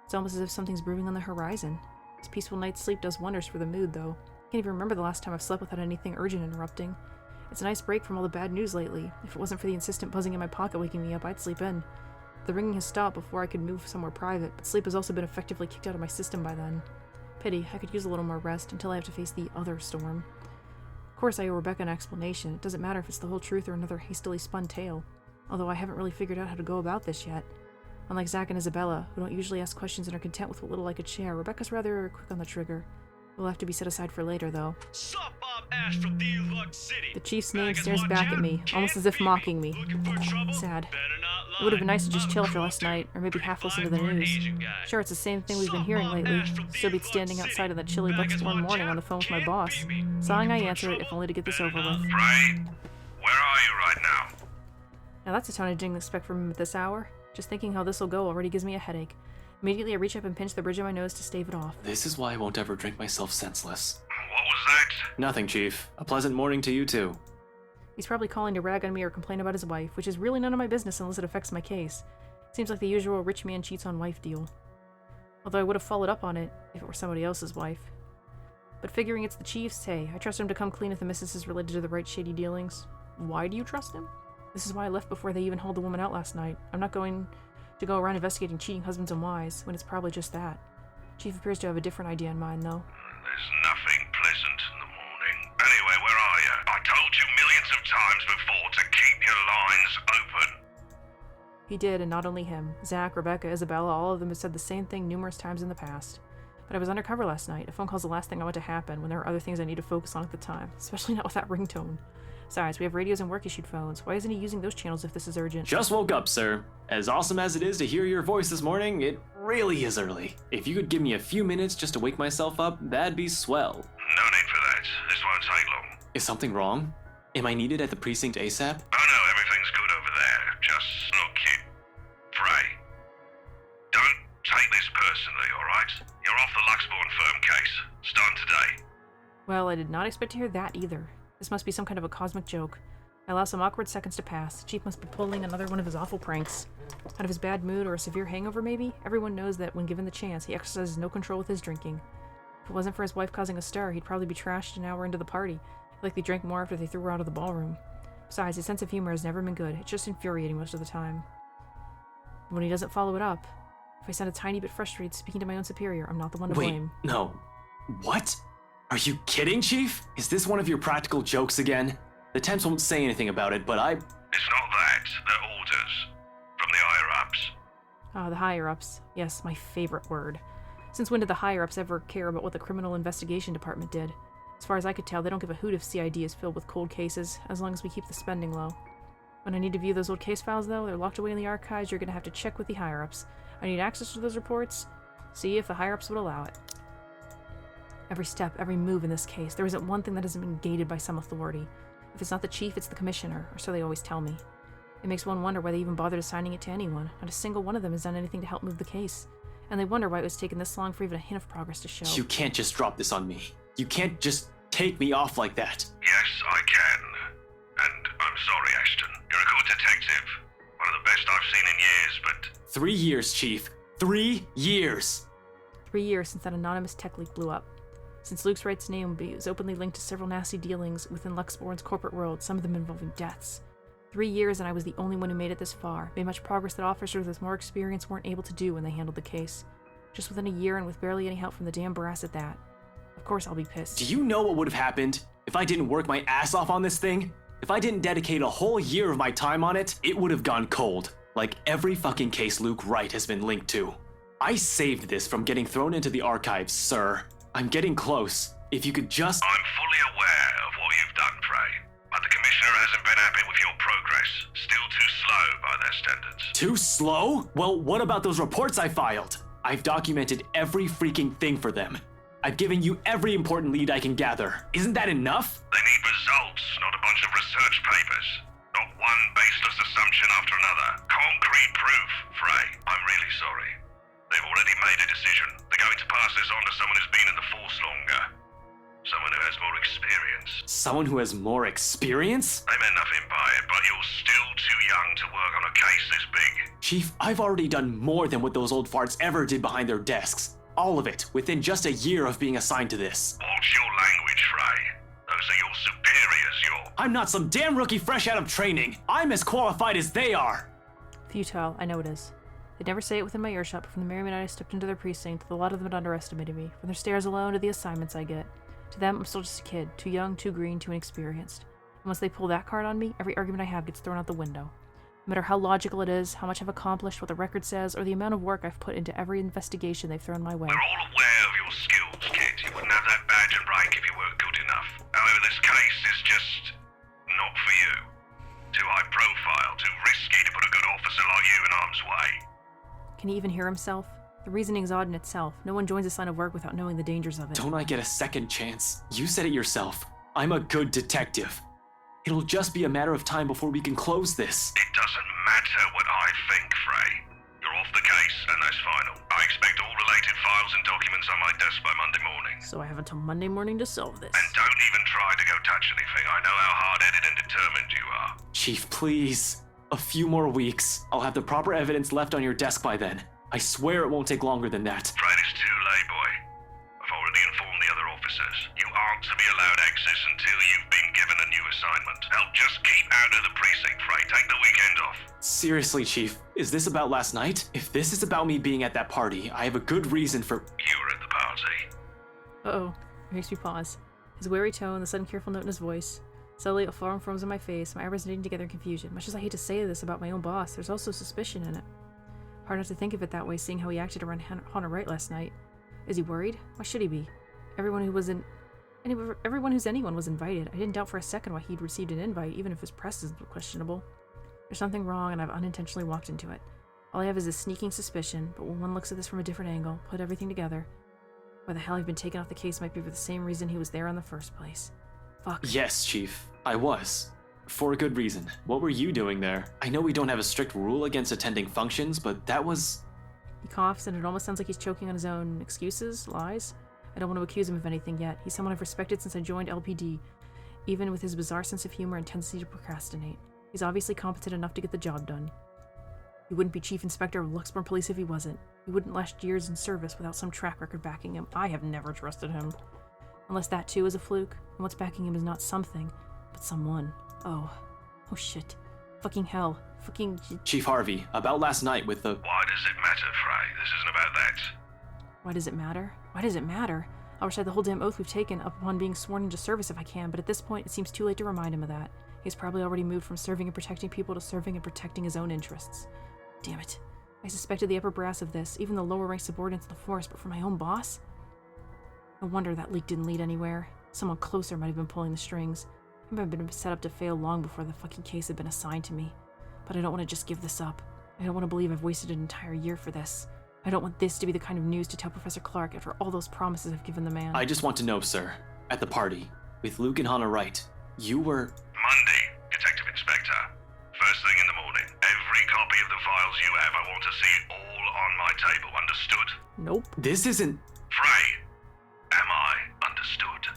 It's almost as if something's brewing on the horizon. This peaceful night's sleep does wonders for the mood, though. I can't even remember the last time I've slept without anything urgent interrupting. It's a nice break from all the bad news lately. If it wasn't for the insistent buzzing in my pocket waking me up, I'd sleep in. The ringing has stopped before I could move somewhere private, but sleep has also been effectively kicked out of my system by then. Pity, I could use a little more rest until I have to face the other storm. Of course, I owe Rebecca an explanation. It doesn't matter if it's the whole truth or another hastily spun tale. Although I haven't really figured out how to go about this yet. Unlike Zach and Isabella, who don't usually ask questions and are content with what little I could share, Rebecca's rather quick on the trigger. It will have to be set aside for later, though. Sup, I'm Ash from Deluxe City. The Chief's name stares back at me, almost as if mocking me. Sad. It would have been nice to just chill after last night, or maybe half listen to the news. Sure, it's the same thing we've been hearing lately. Still be standing outside in that chilly Buckstorm morning on the phone with my boss. Sighing, I answer it, if only to get this over with. Right? Where are you right now? Now that's a tone I didn't expect from him at this hour. Just thinking how this'll go already gives me a headache. Immediately, I reach up and pinch the bridge of my nose to stave it off. This is why I won't ever drink myself senseless. What was that? Nothing, Chief. A pleasant morning to you, too. He's probably calling to rag on me or complain about his wife, which is really none of my business unless it affects my case. Seems like the usual rich man cheats on wife deal. Although I would have followed up on it if it were somebody else's wife. But figuring it's the Chief's, hey, I trust him to come clean if the missus is related to the right shady dealings. Why do you trust him? This is why I left before they even hauled the woman out last night. I'm not going to go around investigating cheating husbands and wives, when it's probably just that. Chief appears to have a different idea in mind, though. There's nothing pleasant in the morning. Anyway, where are you? I told you millions of times before to keep your lines open. He did, and not only him. Zach, Rebecca, Isabella, all of them have said the same thing numerous times in the past. But I was undercover last night. A phone call's the last thing I want to happen when there are other things I need to focus on at the time, especially not with that ringtone. Besides, we have radios and work-issued phones. Why isn't he using those channels if this is urgent? Just woke up, sir. As awesome as it is to hear your voice this morning, it really is early. If you could give me a few minutes just to wake myself up, that'd be swell. No need for that. This won't take long. Is something wrong? Am I needed at the precinct ASAP? Oh no, everything's good over there. Just look, kid. Pray. Don't take this personally, alright? You're off the Luxbourne firm case. It's done today. Well, I did not expect to hear that either. This must be some kind of a cosmic joke. I allow some awkward seconds to pass. The Chief must be pulling another one of his awful pranks. Out of his bad mood or a severe hangover, maybe? Everyone knows that when given the chance, he exercises no control with his drinking. If it wasn't for his wife causing a stir, he'd probably be trashed an hour into the party. Like they drank more after they threw her out of the ballroom. Besides, his sense of humor has never been good. It's just infuriating most of the time. When he doesn't follow it up, if I sound a tiny bit frustrated speaking to my own superior, I'm not the one to blame. Wait, no. What? Are you kidding, Chief? Is this one of your practical jokes again? The Temps won't say anything about it, but It's not that. They're orders. From the higher-ups. Ah, the higher-ups. Yes, my favorite word. Since when did the higher-ups ever care about what the Criminal Investigation Department did? As far as I could tell, they don't give a hoot if CID is filled with cold cases, as long as we keep the spending low. When I need to view those old case files, though, they're locked away in the archives. You're gonna have to check with the higher-ups. I need access to those reports. See if the higher-ups would allow it. Every step, every move in this case, there isn't one thing that hasn't been gated by some authority. If it's not the chief, it's the commissioner, or so they always tell me. It makes one wonder why they even bothered assigning it to anyone. Not a single one of them has done anything to help move the case. And they wonder why it was taking this long for even a hint of progress to show. You can't just drop this on me. You can't just take me off like that. Yes, I can. And I'm sorry, Ashton. You're a good detective. One of the best I've seen in years, but... 3 years, Chief. 3 years! 3 years since that anonymous tech leak blew up. Since Luke's Wright's name was openly linked to several nasty dealings within Luxbourne's corporate world, some of them involving deaths. 3 years and I was the only one who made it this far, made much progress that officers with more experience weren't able to do when they handled the case. Just within a year and with barely any help from the damn brass at that. Of course I'll be pissed. Do you know what would have happened if I didn't work my ass off on this thing? If I didn't dedicate a whole year of my time on it, it would have gone cold. Like every fucking case Luke Wright has been linked to. I saved this from getting thrown into the archives, sir. I'm getting close. If you could just... I'm fully aware of what you've done, Frey. But the Commissioner hasn't been happy with your progress. Still too slow by their standards. Too slow? Well, what about those reports I filed? I've documented every freaking thing for them. I've given you every important lead I can gather. Isn't that enough? They need results, not a bunch of research papers. Not one baseless assumption after another. Concrete proof, Frey. I'm really sorry. They've already made a decision. They're going to pass this on to someone who's been in the force longer. Someone who has more experience. Someone who has more experience? They meant nothing by it, but you're still too young to work on a case this big. Chief, I've already done more than what those old farts ever did behind their desks. All of it, within just a year of being assigned to this. Watch your language, Frey. Those are your superiors, I'm not some damn rookie fresh out of training. I'm as qualified as they are. Futile, I know it is. They'd never say it within my earshot, but from the merry minute I stepped into their precinct, a lot of them had underestimated me, from their stares alone to the assignments I get. To them, I'm still just a kid, too young, too green, too inexperienced. And once they pull that card on me, every argument I have gets thrown out the window. No matter how logical it is, how much I've accomplished, what the record says, or the amount of work I've put into every investigation they've thrown my way. We're all aware of your skills, kid. You wouldn't have that badge and rank if you weren't good enough. However, this case is just not for you. Too high profile, too risky to put a good officer like you in harm's way. Can he even hear himself? The reasoning's odd in itself. No one joins this line of work without knowing the dangers of it. Don't I get a second chance? You said it yourself. I'm a good detective. It'll just be a matter of time before we can close this. It doesn't matter what I think, Frey. You're off the case, and that's final. I expect all related files and documents on my desk by Monday morning. So I have until Monday morning to solve this. And don't even try to go touch anything. I know how hard-headed and determined you are. Chief, please. A few more weeks. I'll have the proper evidence left on your desk by then. I swear it won't take longer than that. Afraid it's too late, boy. I've already informed the other officers. You aren't to be allowed access until you've been given a new assignment. Hell, just keep out of the precinct, Frey. Take the weekend off. Seriously, Chief, is this about last night? If this is about me being at that party, I have a good reason for— You were at the party. Uh-oh. It makes me pause. His wary tone, the sudden careful note in his voice. Slowly, a frown forms on my face, my eyebrows knitting together in confusion. Much as I hate to say this about my own boss, there's also suspicion in it. Hard not to think of it that way, seeing how he acted around Hannah Wright last night. Is he worried? Why should he be? Everyone who's anyone was invited. I didn't doubt for a second why he'd received an invite, even if his press is questionable. There's something wrong, and I've unintentionally walked into it. All I have is a sneaking suspicion, but when one looks at this from a different angle, put everything together, why the hell I've been taken off the case might be for the same reason he was there in the first place. Fuck. Yes, Chief, I was. For a good reason. What were you doing there? I know we don't have a strict rule against attending functions, but that was— He coughs, and it almost sounds like he's choking on his own excuses, lies. I don't want to accuse him of anything yet. He's someone I've respected since I joined LPD, even with his bizarre sense of humor and tendency to procrastinate. He's obviously competent enough to get the job done. He wouldn't be Chief Inspector of Luxembourg Police if he wasn't. He wouldn't last years in service without some track record backing him. I have never trusted him. Unless that too is a fluke, and what's backing him is not something, but someone. Oh shit. Fucking hell. Fucking— Chief Harvey, about last night with the— Why does it matter, Frey? This isn't about that. Why does it matter? Why does it matter? I'll recite the whole damn oath we've taken up upon being sworn into service if I can, but at this point it seems too late to remind him of that. He's probably already moved from serving and protecting people to serving and protecting his own interests. Damn it. I suspected the upper brass of this, even the lower rank subordinates of the force, but for my own boss? No wonder that leak didn't lead anywhere. Someone closer might have been pulling the strings. I might have been set up to fail long before the fucking case had been assigned to me. But I don't want to just give this up. I don't want to believe I've wasted an entire year for this. I don't want this to be the kind of news to tell Professor Clark after all those promises I've given the man. I just want to know, sir, at the party, with Luke and Hannah Wright, you were— Monday, Detective Inspector. First thing in the morning. Every copy of the files you have, I want to see it all on my table. Understood? Nope. This isn't— Frey, am I understood?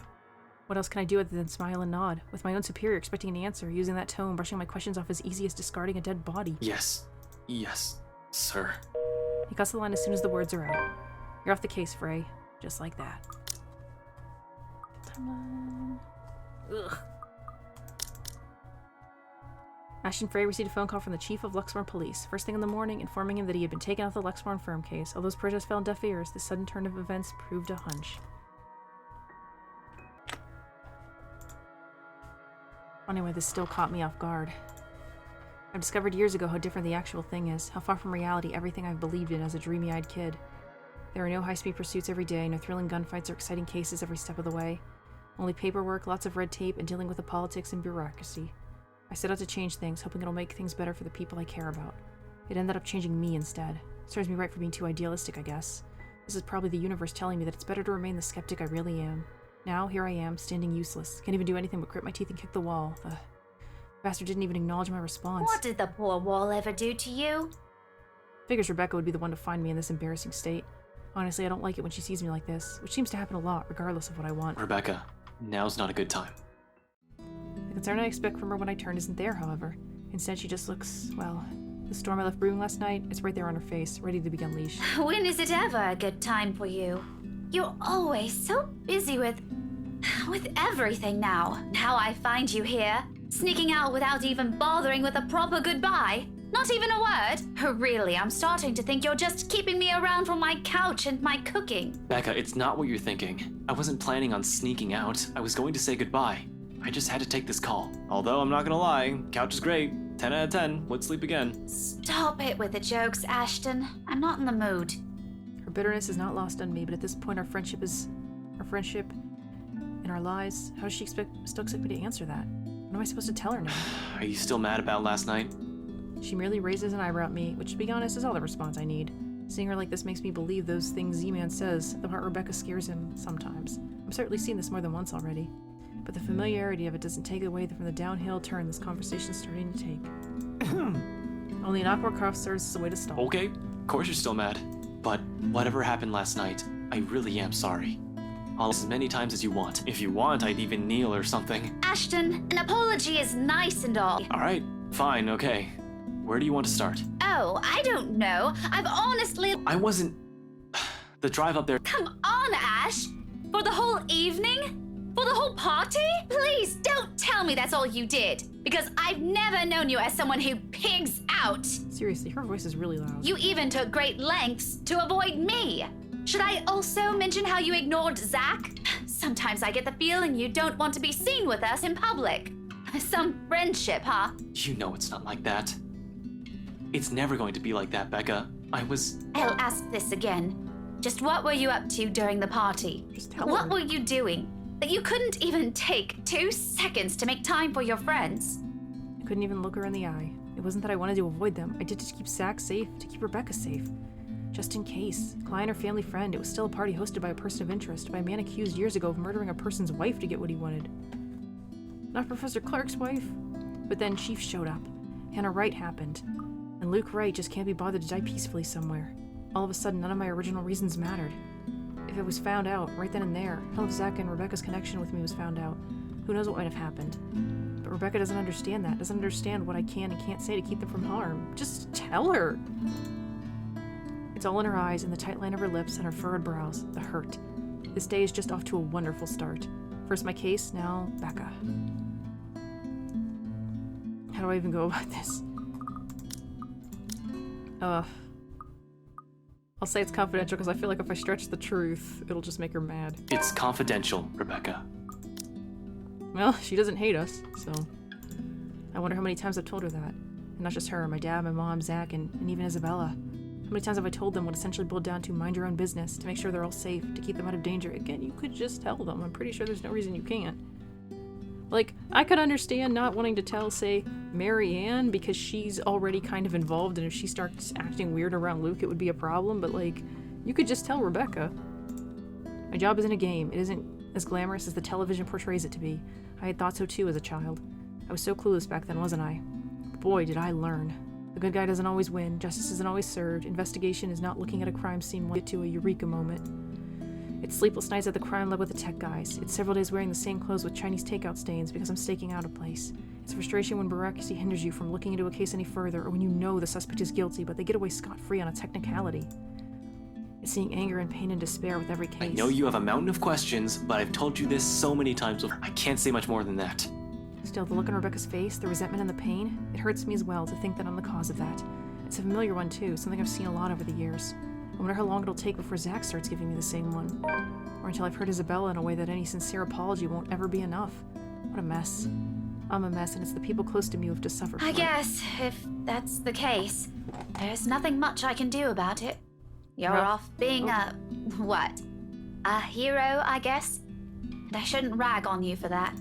What else can I do other than smile and nod? With my own superior expecting an answer, using that tone, brushing my questions off as easy as discarding a dead body. Yes, sir. He cuts the line as soon as the words are out. You're off the case, Frey. Just like that. Timeline. Ugh. Ashton Frey received a phone call from the Chief of Luxembourg Police, first thing in the morning, informing him that he had been taken off the Luxembourg firm case. Although his protests fell on deaf ears, this sudden turn of events proved a hunch. Anyway, this still caught me off guard. I discovered years ago how different the actual thing is, how far from reality everything I've believed in as a dreamy-eyed kid. There are no high-speed pursuits every day, no thrilling gunfights or exciting cases every step of the way. Only paperwork, lots of red tape, and dealing with the politics and bureaucracy. I set out to change things, hoping it'll make things better for the people I care about. It ended up changing me instead. Serves me right for being too idealistic, I guess. This is probably the universe telling me that it's better to remain the skeptic I really am. Now, here I am, standing useless. Can't even do anything but grit my teeth and kick the wall. The bastard didn't even acknowledge my response. What did the poor wall ever do to you? Figures Rebecca would be the one to find me in this embarrassing state. Honestly, I don't like it when she sees me like this, which seems to happen a lot, regardless of what I want. Rebecca, now's not a good time. The concern I expect from her when I turn isn't there, however. Instead, she just looks, well, the storm I left brewing last night, it's right there on her face, ready to be unleashed. When is it ever a good time for you? You're always so busy with everything now. Now I find you here, sneaking out without even bothering with a proper goodbye. Not even a word. Really, I'm starting to think you're just keeping me around for my couch and my cooking. Becca, it's not what you're thinking. I wasn't planning on sneaking out. I was going to say goodbye. I just had to take this call. Although, I'm not gonna lie, couch is great. 10 out of 10. Would sleep again. Stop it with the jokes, Ashton. I'm not in the mood. Her bitterness is not lost on me, but at this point our friendship and our lies, how does she still expect me to answer that? What am I supposed to tell her now? Are you still mad about last night? She merely raises an eyebrow at me, which to be honest is all the response I need. Seeing her like this makes me believe those things Z-Man says, the part Rebecca scares him sometimes. I've certainly seen this more than once already. But the familiarity of it doesn't take away from the downhill turn this conversation's starting to take. Only an awkward cough serves as a way to stall. Okay, course you're still mad. But whatever happened last night, I really am sorry. I'll as many times as you want. If you want, I'd even kneel or something. Ashton, an apology is nice and all. Alright, fine, okay. Where do you want to start? Oh, I don't know. I've honestly... I wasn't... The drive up there... Come on, Ash! For the whole evening? For the whole party? Please, don't tell me that's all you did. Because I've never known you as someone who pigs out. Seriously, her voice is really loud. You even took great lengths to avoid me. Should I also mention how you ignored Zach? Sometimes I get the feeling you don't want to be seen with us in public. Some friendship, huh? You know it's not like that. It's never going to be like that, Becca. I'll ask this again. Just what were you up to during the party? Just tell What her. were you doing that you couldn't even take 2 seconds to make time for your friends? I couldn't even look her in the eye. It wasn't that I wanted to avoid them. I did it to keep Zach safe, to keep Rebecca safe. Just in case. Client or family friend, it was still a party hosted by a person of interest, by a man accused years ago of murdering a person's wife to get what he wanted. Not Professor Clark's wife. But then Chief showed up. Hannah Wright happened. And Luke Wright just can't be bothered to die peacefully somewhere. All of a sudden, none of my original reasons mattered. If it was found out, right then and there, hell if Zach and Rebecca's connection with me was found out, who knows what might have happened. But Rebecca doesn't understand that, doesn't understand what I can and can't say to keep them from harm. Just tell her! It's all in her eyes and the tight line of her lips and her furrowed brows, the hurt. This day is just off to a wonderful start. First my case, now Becca. How do I even go about this? I'll say it's confidential because I feel like if I stretch the truth, it'll just make her mad. It's confidential, Rebecca. Well, she doesn't hate us, so... I wonder how many times I've told her that. And not just her, my dad, my mom, Zach, and even Isabella. How many times have I told them what essentially boiled down to mind your own business, to make sure they're all safe, to keep them out of danger? Again, you could just tell them. I'm pretty sure there's no reason you can't. Like, I could understand not wanting to tell, say, Mary Ann, because she's already kind of involved, and if she starts acting weird around Luke, it would be a problem, but, like, you could just tell Rebecca. My job isn't a game. It isn't as glamorous as the television portrays it to be. I had thought so too as a child. I was so clueless back then, wasn't I? Boy, did I learn. The good guy doesn't always win, justice isn't always served, investigation is not looking at a crime scene when you get to a eureka moment. It's sleepless nights at the crime lab with the tech guys. It's several days wearing the same clothes with Chinese takeout stains because I'm staking out a place. It's frustration when bureaucracy hinders you from looking into a case any further, or when you know the suspect is guilty but they get away scot-free on a technicality. It's seeing anger and pain and despair with every case. I know you have a mountain of questions, but I've told you this so many times before. I can't say much more than that. Still, the look on Rebecca's face, the resentment and the pain, it hurts me as well to think that I'm the cause of that. It's a familiar one too, something I've seen a lot over the years. I wonder how long it'll take before Zach starts giving me the same one. Or until I've hurt Isabella in a way that any sincere apology won't ever be enough. What a mess. I'm a mess, and it's the people close to me who have to suffer for I it. guess, if that's the case, there's nothing much I can do about it. You're off being a hero, I guess? And I shouldn't rag on you for that.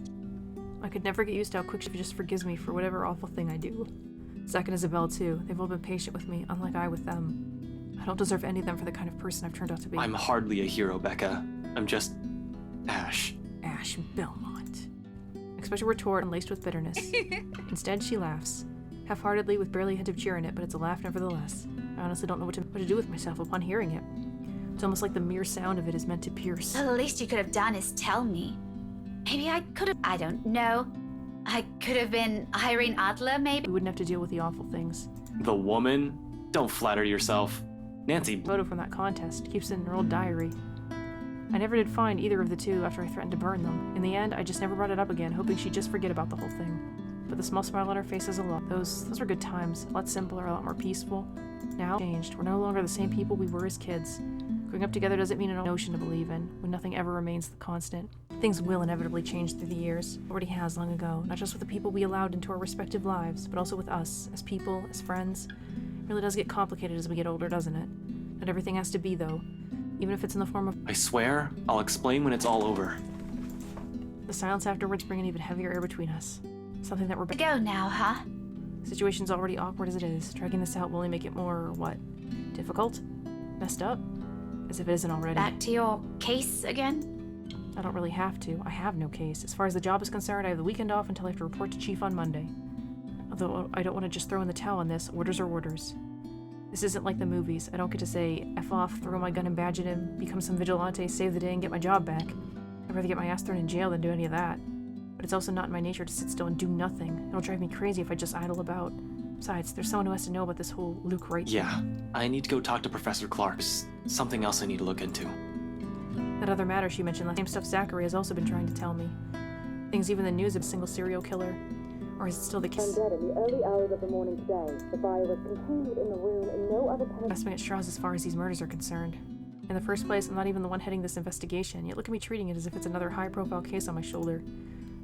I could never get used to how quick she just forgives me for whatever awful thing I do. Zach and Isabel, too. They've all been patient with me, unlike I with them. I don't deserve any of them for the kind of person I've turned out to be. I'm hardly a hero, Becca. I'm just... Ash. Ash Belmont. Expression retort and laced with bitterness. Instead, she laughs. Half-heartedly, with barely a hint of cheer in it, but it's a laugh nevertheless. I honestly don't know what to do with myself upon hearing it. It's almost like the mere sound of it is meant to pierce. The least you could have done is tell me. Maybe I could have... I don't know. I could have been Irene Adler, maybe? We wouldn't have to deal with the awful things. The woman? Don't flatter yourself. Nancy... Photo from that contest keeps it in her old diary. I never did find either of the two after I threatened to burn them. In the end, I just never brought it up again, hoping she'd just forget about the whole thing. But the small smile on her face says a lot. Those were good times. A lot simpler, a lot more peaceful. Now, changed. We're no longer the same people we were as kids. Growing up together doesn't mean a notion to believe in, when nothing ever remains the constant. Things will inevitably change through the years. Already has long ago. Not just with the people we allowed into our respective lives, but also with us, as people, as friends. It really does get complicated as we get older, doesn't it? Not everything has to be, though. Even if it's in the form of... I swear, I'll explain when it's all over. The silence afterwards bring an even heavier air between us. Something that we're... Go now, huh? The situation's already awkward as it is. Dragging this out will only make it more, what? Difficult? Messed up? As if it isn't already. Back to your case again? I don't really have to. I have no case. As far as the job is concerned, I have the weekend off until I have to report to Chief on Monday. Although I don't want to just throw in the towel on this. Orders are orders. This isn't like the movies. I don't get to say, F off, throw my gun and badge at him, become some vigilante, save the day, and get my job back. I'd rather get my ass thrown in jail than do any of that. But it's also not in my nature to sit still and do nothing. It'll drive me crazy if I just idle about. Besides, there's someone who has to know about this whole Luke Wright thing. Yeah, I need to go talk to Professor Clark. Something else I need to look into. That other matter she mentioned, the same stuff Zachary has also been trying to tell me. Things even the news of a single serial killer. Or is it still the case? Dead in the early hours of the morning today. The fire was contained within the room and no other Grasping at straws as far as these murders are concerned. In the first place, I'm not even the one heading this investigation, yet look at me treating it as if it's another high-profile case on my shoulder.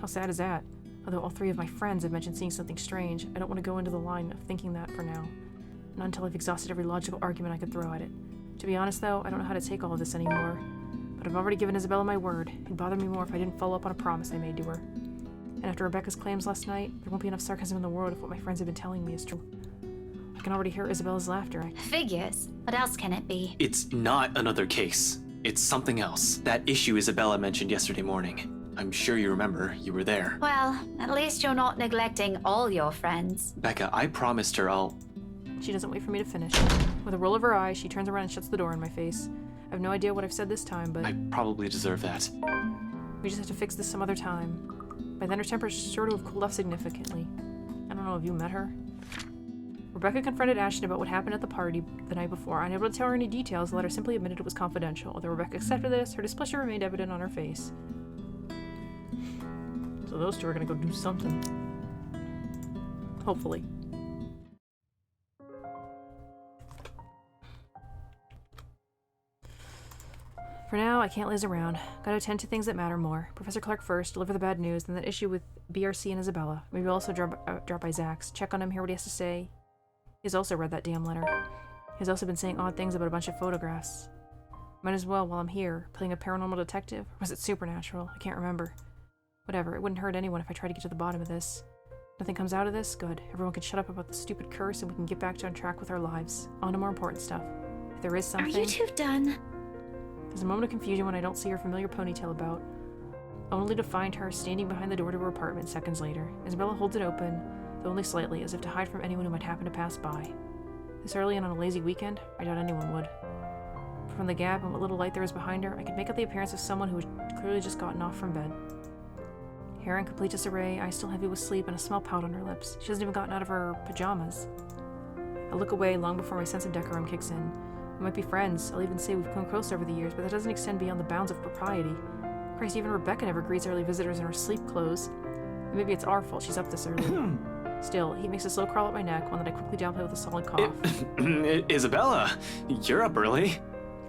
How sad is that? Although all three of my friends have mentioned seeing something strange, I don't want to go into the line of thinking that for now. Not until I've exhausted every logical argument I could throw at it. To be honest, though, I don't know how to take all of this anymore. But I've already given Isabella my word. It'd bother me more if I didn't follow up on a promise I made to her. And after Rebecca's claims last night, there won't be enough sarcasm in the world if what my friends have been telling me is true. I can already hear Isabella's laughter. Figures. What else can it be? It's not another case. It's something else. That issue Isabella mentioned yesterday morning. I'm sure you remember. You were there. Well, at least you're not neglecting all your friends. Becca, I promised her I'll... She doesn't wait for me to finish. With a roll of her eye, she turns around and shuts the door in my face. I have no idea what I've said this time, but... I probably deserve that. We just have to fix this some other time. By then her temperature's sure to have cooled off significantly. I don't know if you met her. Rebecca confronted Ashton about what happened at the party the night before. Unable to tell her any details, the letter simply admitted it was confidential. Although Rebecca accepted this, her displeasure remained evident on her face. So those two are gonna go do something. Hopefully. For now, I can't laze around. Gotta attend to things that matter more. Professor Clark first, deliver the bad news, then that issue with BRC and Isabella. Maybe I'll also drop by Zach's, check on him, hear what he has to say. He's also read that damn letter. He's also been saying odd things about a bunch of photographs. Might as well, while I'm here, playing a paranormal detective. Or was it supernatural? I can't remember. Whatever, it wouldn't hurt anyone if I tried to get to the bottom of this. Nothing comes out of this? Good. Everyone can shut up about the stupid curse and we can get back on track with our lives. On to more important stuff. If there is something... Are you two done? There's a moment of confusion when I don't see her familiar ponytail about, only to find her standing behind the door to her apartment seconds later. Isabella holds it open, though only slightly, as if to hide from anyone who might happen to pass by. This early and on a lazy weekend, I doubt anyone would. From the gap and what little light there is behind her, I could make out the appearance of someone who had clearly just gotten off from bed. Hair in complete disarray, eyes still heavy with sleep, and a small pout on her lips. She hasn't even gotten out of her pajamas. I look away long before my sense of decorum kicks in. We might be friends. I'll even say we've grown close over the years, but that doesn't extend beyond the bounds of propriety. Christ, even Rebecca never greets early visitors in her sleep clothes. And maybe it's our fault she's up this early. Still, he makes a slow crawl up my neck, one that I quickly downplay with a solid cough. Isabella, you're up early.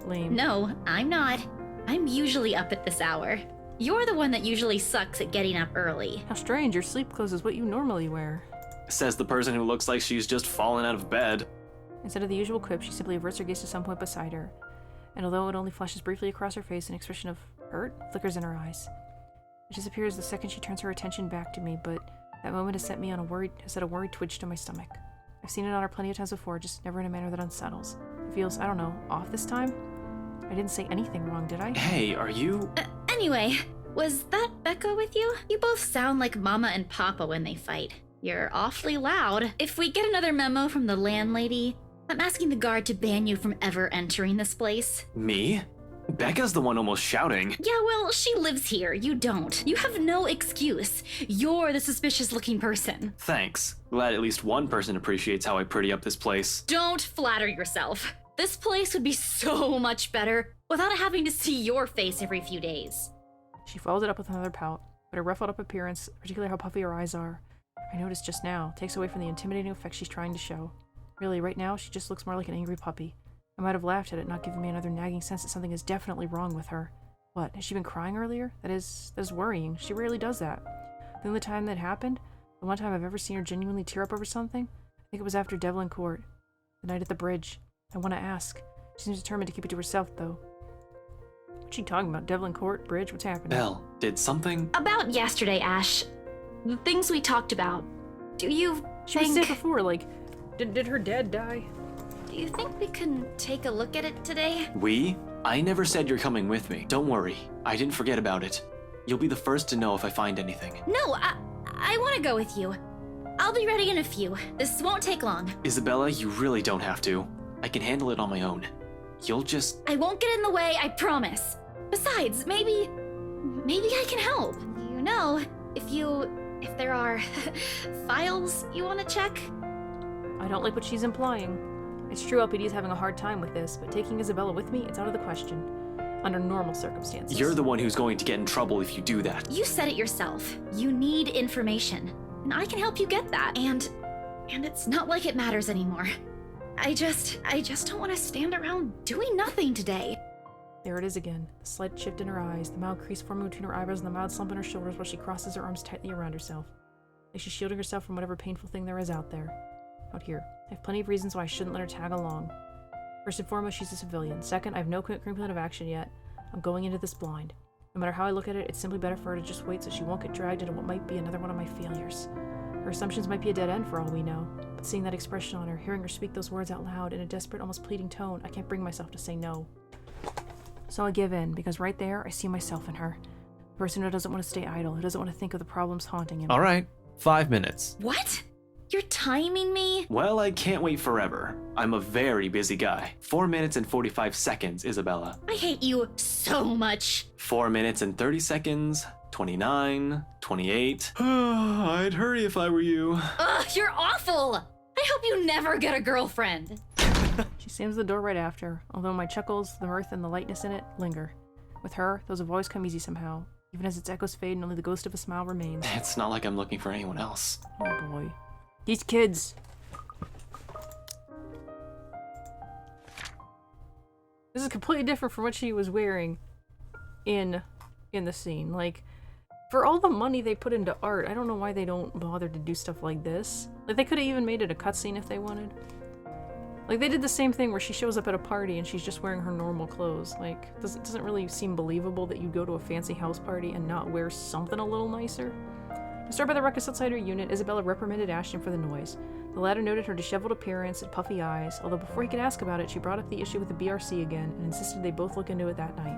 Lame. No, I'm not. I'm usually up at this hour. You're the one that usually sucks at getting up early. How strange, your sleep clothes is what you normally wear. Says the person who looks like she's just fallen out of bed. Instead of the usual quip, she simply averts her gaze to some point beside her, and although it only flashes briefly across her face, an expression of hurt flickers in her eyes. It disappears the second she turns her attention back to me, but that moment has set a worried twitch to my stomach. I've seen it on her plenty of times before, just never in a manner that unsettles. It feels, I don't know, off this time? I didn't say anything wrong, did I? Hey, are you... Anyway, was that Becca with you? You both sound like Mama and Papa when they fight. You're awfully loud. If we get another memo from the landlady, I'm asking the guard to ban you from ever entering this place. Me? Becca's the one almost shouting. Yeah, well, she lives here. You don't. You have no excuse. You're the suspicious-looking person. Thanks. Glad at least one person appreciates how I pretty up this place. Don't flatter yourself. This place would be so much better without having to see your face every few days. She followed it up with another pout, but her ruffled up appearance, particularly how puffy her eyes are, I noticed just now, takes away from the intimidating effect she's trying to show. Really, right now, she just looks more like an angry puppy. I might have laughed at it, not giving me another nagging sense that something is definitely wrong with her. What, has she been crying earlier? That is worrying. She rarely does that. The only time that happened, the one time I've ever seen her genuinely tear up over something, I think it was after Devlin Court. The night at the bridge. I want to ask. She seems determined to keep it to herself, though. What's she talking about? Devlin Court? Bridge? What's happening? Belle, did something... About yesterday, Ash. The things we talked about. Do you She was sick before, like... Did her dad die? Do you think we can take a look at it today? We? I never said you're coming with me. Don't worry. I didn't forget about it. You'll be the first to know if I find anything. No, I want to go with you. I'll be ready in a few. This won't take long. Isabella, you really don't have to. I can handle it on my own. You'll just... I won't get in the way, I promise. Besides, maybe I can help. You know, if there are files you want to check. I don't like what she's implying. It's true LPD is having a hard time with this, but taking Isabella with me, it's out of the question. Under normal circumstances. You're the one who's going to get in trouble if you do that. You said it yourself. You need information. And I can help you get that. And it's not like it matters anymore. I just don't want to stand around doing nothing today. There it is again. The slight shift in her eyes, the mild crease forming between her eyebrows and the mild slump in her shoulders while she crosses her arms tightly around herself. Like she's shielding herself from whatever painful thing there is out there. Out here. I have plenty of reasons why I shouldn't let her tag along. First and foremost, she's a civilian. Second, I have no concrete plan of action yet. I'm going into this blind. No matter how I look at it, it's simply better for her to just wait so she won't get dragged into what might be another one of my failures. Her assumptions might be a dead end for all we know, but seeing that expression on her, hearing her speak those words out loud in a desperate, almost pleading tone, I can't bring myself to say no. So I give in, because right there, I see myself in her. A person who doesn't want to stay idle, who doesn't want to think of the problems haunting him. All right, 5 minutes. What? You're timing me? Well, I can't wait forever. I'm a very busy guy. 4 minutes and 45 seconds, Isabella. I hate you so much. 4 minutes and 30 seconds, 29, 28. I'd hurry if I were you. Ugh, you're awful! I hope you never get a girlfriend. She slams the door right after, although my chuckles, the mirth, and the lightness in it linger. With her, those have always come easy somehow, even as its echoes fade and only the ghost of a smile remains. It's not like I'm looking for anyone else. Oh boy. These kids! This is completely different from what she was wearing in the scene. Like, for all the money they put into art, I don't know why they don't bother to do stuff like this. Like, they could have even made it a cutscene if they wanted. Like, they did the same thing where she shows up at a party and she's just wearing her normal clothes. Like, it doesn't really seem believable that you go to a fancy house party and not wear something a little nicer. To start by the ruckus outside her unit, Isabella reprimanded Ashton for the noise. The latter noted her disheveled appearance and puffy eyes, although before he could ask about it, she brought up the issue with the BRC again and insisted they both look into it that night.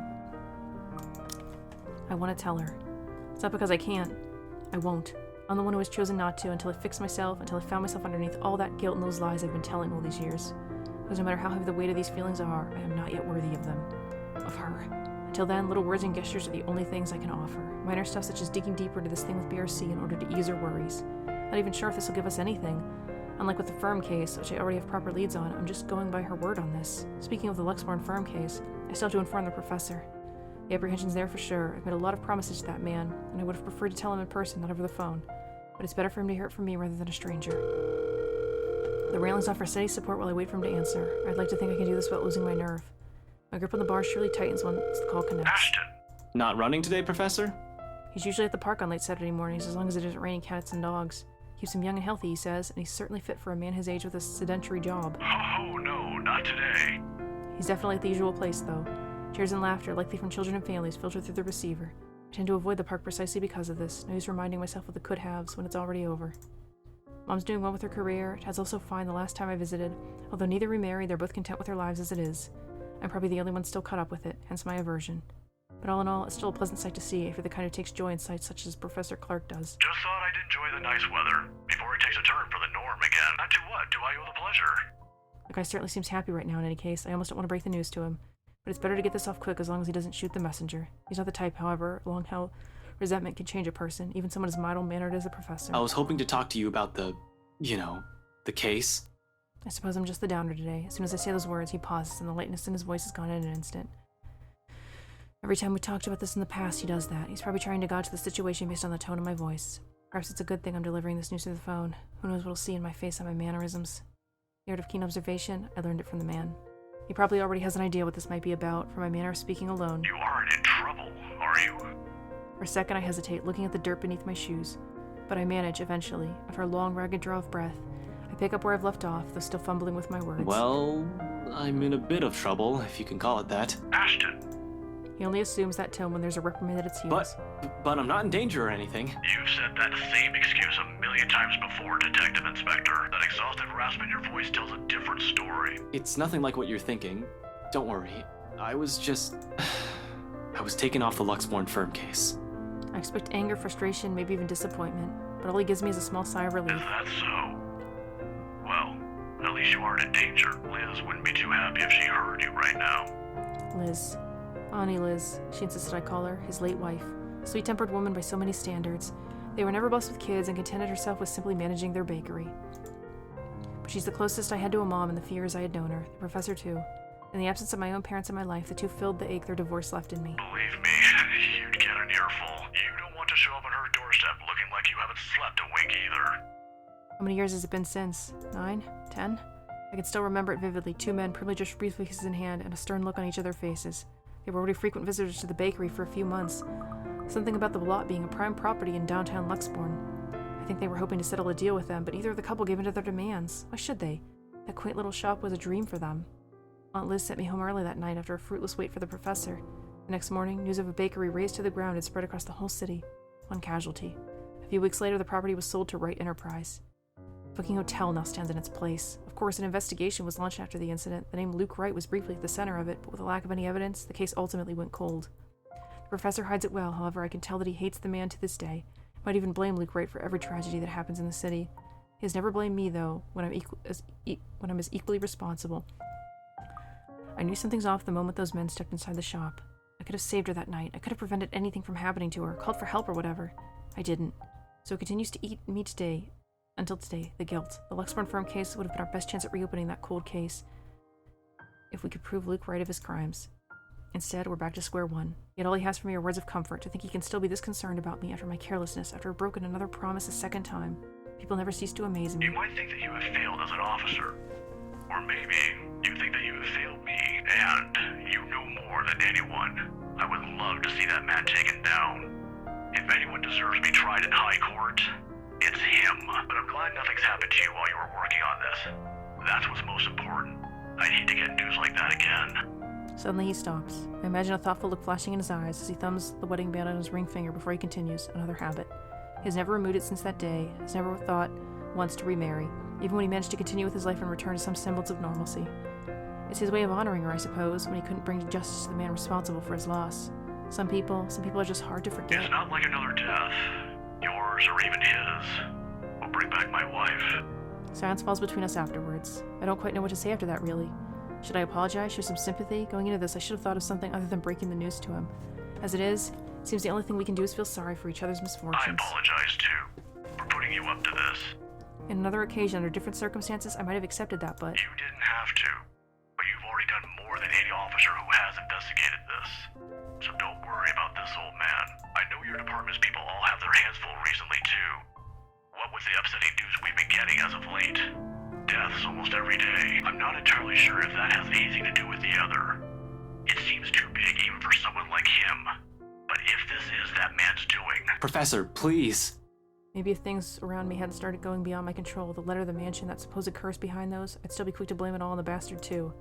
I want to tell her. It's not because I can't. I won't. I'm the one who has chosen not to until I fix myself, until I found myself underneath all that guilt and those lies I've been telling all these years. Because no matter how heavy the weight of these feelings are, I am not yet worthy of them. Of her. Until then, little words and gestures are the only things I can offer. Minor stuff such as digging deeper into this thing with BRC in order to ease her worries. Not even sure if this will give us anything. Unlike with the firm case, which I already have proper leads on, I'm just going by her word on this. Speaking of the Luxborn firm case, I still have to inform the professor. The apprehension's there for sure. I've made a lot of promises to that man, and I would have preferred to tell him in person, not over the phone. But it's better for him to hear it from me rather than a stranger. The railings offer steady support while I wait for him to answer. I'd like to think I can do this without losing my nerve. My grip on the bar surely tightens once the call connects. Ashton! Not running today, Professor? He's usually at the park on late Saturday mornings, as long as it isn't raining cats and dogs. Keeps him young and healthy, he says, and he's certainly fit for a man his age with a sedentary job. Oh, no, not today. He's definitely at the usual place, though. Cheers and laughter, likely from children and families, filter through the receiver. I tend to avoid the park precisely because of this. No use reminding myself of the could-haves when it's already over. Mom's doing well with her career. Tad's also fine the last time I visited. Although neither remarried, they're both content with their lives as it is. I'm probably the only one still caught up with it, hence my aversion. But all in all, it's still a pleasant sight to see if you're the kind who takes joy in sights such as Professor Clark does. Just thought I'd enjoy the nice weather before it takes a turn for the norm again. Not to what do I owe the pleasure? The guy certainly seems happy right now in any case. I almost don't want to break the news to him. But it's better to get this off quick as long as he doesn't shoot the messenger. He's not the type, however, along how resentment can change a person, even someone as mild-mannered as a professor. I was hoping to talk to you about the case. I suppose I'm just the downer today. As soon as I say those words, he pauses, and the lightness in his voice is gone in an instant. Every time we talked about this in the past, he does that. He's probably trying to gauge the situation based on the tone of my voice. Perhaps it's a good thing I'm delivering this news through the phone. Who knows what he'll see in my face and my mannerisms. The art of keen observation, I learned it from the man. He probably already has an idea what this might be about, from my manner of speaking alone. You aren't in trouble, are you? For a second I hesitate, looking at the dirt beneath my shoes. But I manage, eventually. After a long, ragged draw of breath, I pick up where I've left off, though still fumbling with my words. Well, I'm in a bit of trouble, if you can call it that. Ashton! He only assumes that tone when there's a reprimand at its heels. But I'm not in danger or anything. You've said that same excuse a million times before, Detective Inspector. That exhausted rasp in your voice tells a different story. It's nothing like what you're thinking. Don't worry. I was taken off the Luxborn firm case. I expect anger, frustration, maybe even disappointment, but all he gives me is a small sigh of relief. Is that so? Well, at release you aren't in danger. Liz wouldn't be too happy if she heard you right now. Liz. Auntie Liz, she insisted I call her, his late wife. A sweet-tempered woman by so many standards. They were never blessed with kids and contented herself with simply managing their bakery. But she's the closest I had to a mom in the few years I had known her, the professor too. In the absence of my own parents in my life, the two filled the ache their divorce left in me. Believe me, you'd get an earful. You don't want to show up on her doorstep looking like you haven't slept a wink either. How many years has it been since? 9? 10? I can still remember it vividly, two men, privileged briefcases in hand, and a stern look on each of their faces. They were already frequent visitors to the bakery for a few months. Something about the lot being a prime property in downtown Luxbourne. I think they were hoping to settle a deal with them, but neither of the couple gave in to their demands. Why should they? That quaint little shop was a dream for them. Aunt Liz sent me home early that night after a fruitless wait for the professor. The next morning, news of a bakery razed to the ground had spread across the whole city. One casualty. A few weeks later, the property was sold to Wright Enterprise. A booking hotel now stands in its place. Of course, an investigation was launched after the incident. The name Luke Wright was briefly at the center of it, but with a lack of any evidence, the case ultimately went cold. The professor hides it well, however, I can tell that he hates the man to this day. Might even blame Luke Wright for every tragedy that happens in the city. He has never blamed me, though, when I'm as equally responsible. I knew something's off the moment those men stepped inside the shop. I could have saved her that night. I could have prevented anything from happening to her, called for help or whatever. I didn't. So it continues to eat me today. Until today, the guilt. The Luxbourne firm case would have been our best chance at reopening that cold case. If we could prove Luke right of his crimes. Instead, we're back to square one. Yet all he has for me are words of comfort, to think he can still be this concerned about me after my carelessness, after I've broken another promise a second time. People never cease to amaze me. You might think that you have failed as an officer. Or maybe you think that you have failed me, and you know more than anyone. I would love to see that man taken down. If anyone deserves to be tried in high court, it's him. But I'm glad nothing's happened to you while you were working on this. That's what's most important. I'd hate to get news like that again. Suddenly he stops. I imagine a thoughtful look flashing in his eyes as he thumbs the wedding band on his ring finger before he continues, another habit. He has never removed it since that day, has never thought once to remarry, even when he managed to continue with his life and return to some semblance of normalcy. It's his way of honoring her, I suppose, when he couldn't bring justice to the man responsible for his loss. Some people are just hard to forget. It's not like another death. Yours or even his. Will bring back my wife. Silence falls between us afterwards. I don't quite know what to say after that, really. Should I apologize, show some sympathy? Going into this, I should have thought of something other than breaking the news to him. As it is, it seems the only thing we can do is feel sorry for each other's misfortunes. I apologize, too, for putting you up to this. In another occasion, under different circumstances, I might have accepted that, but... You didn't have to. But you've already done more than any officer who has investigated this. So don't worry about this, old man. I know your department's people all have their hands full recently, too. What with the upsetting news we've been getting as of late? Deaths almost every day. I'm not entirely sure if that has anything to do with the other. It seems too big even for someone like him. But if this is that man's doing... Professor, please. Maybe if things around me hadn't started going beyond my control, the letter, the mansion, that supposed curse behind those, I'd still be quick to blame it all on the bastard too.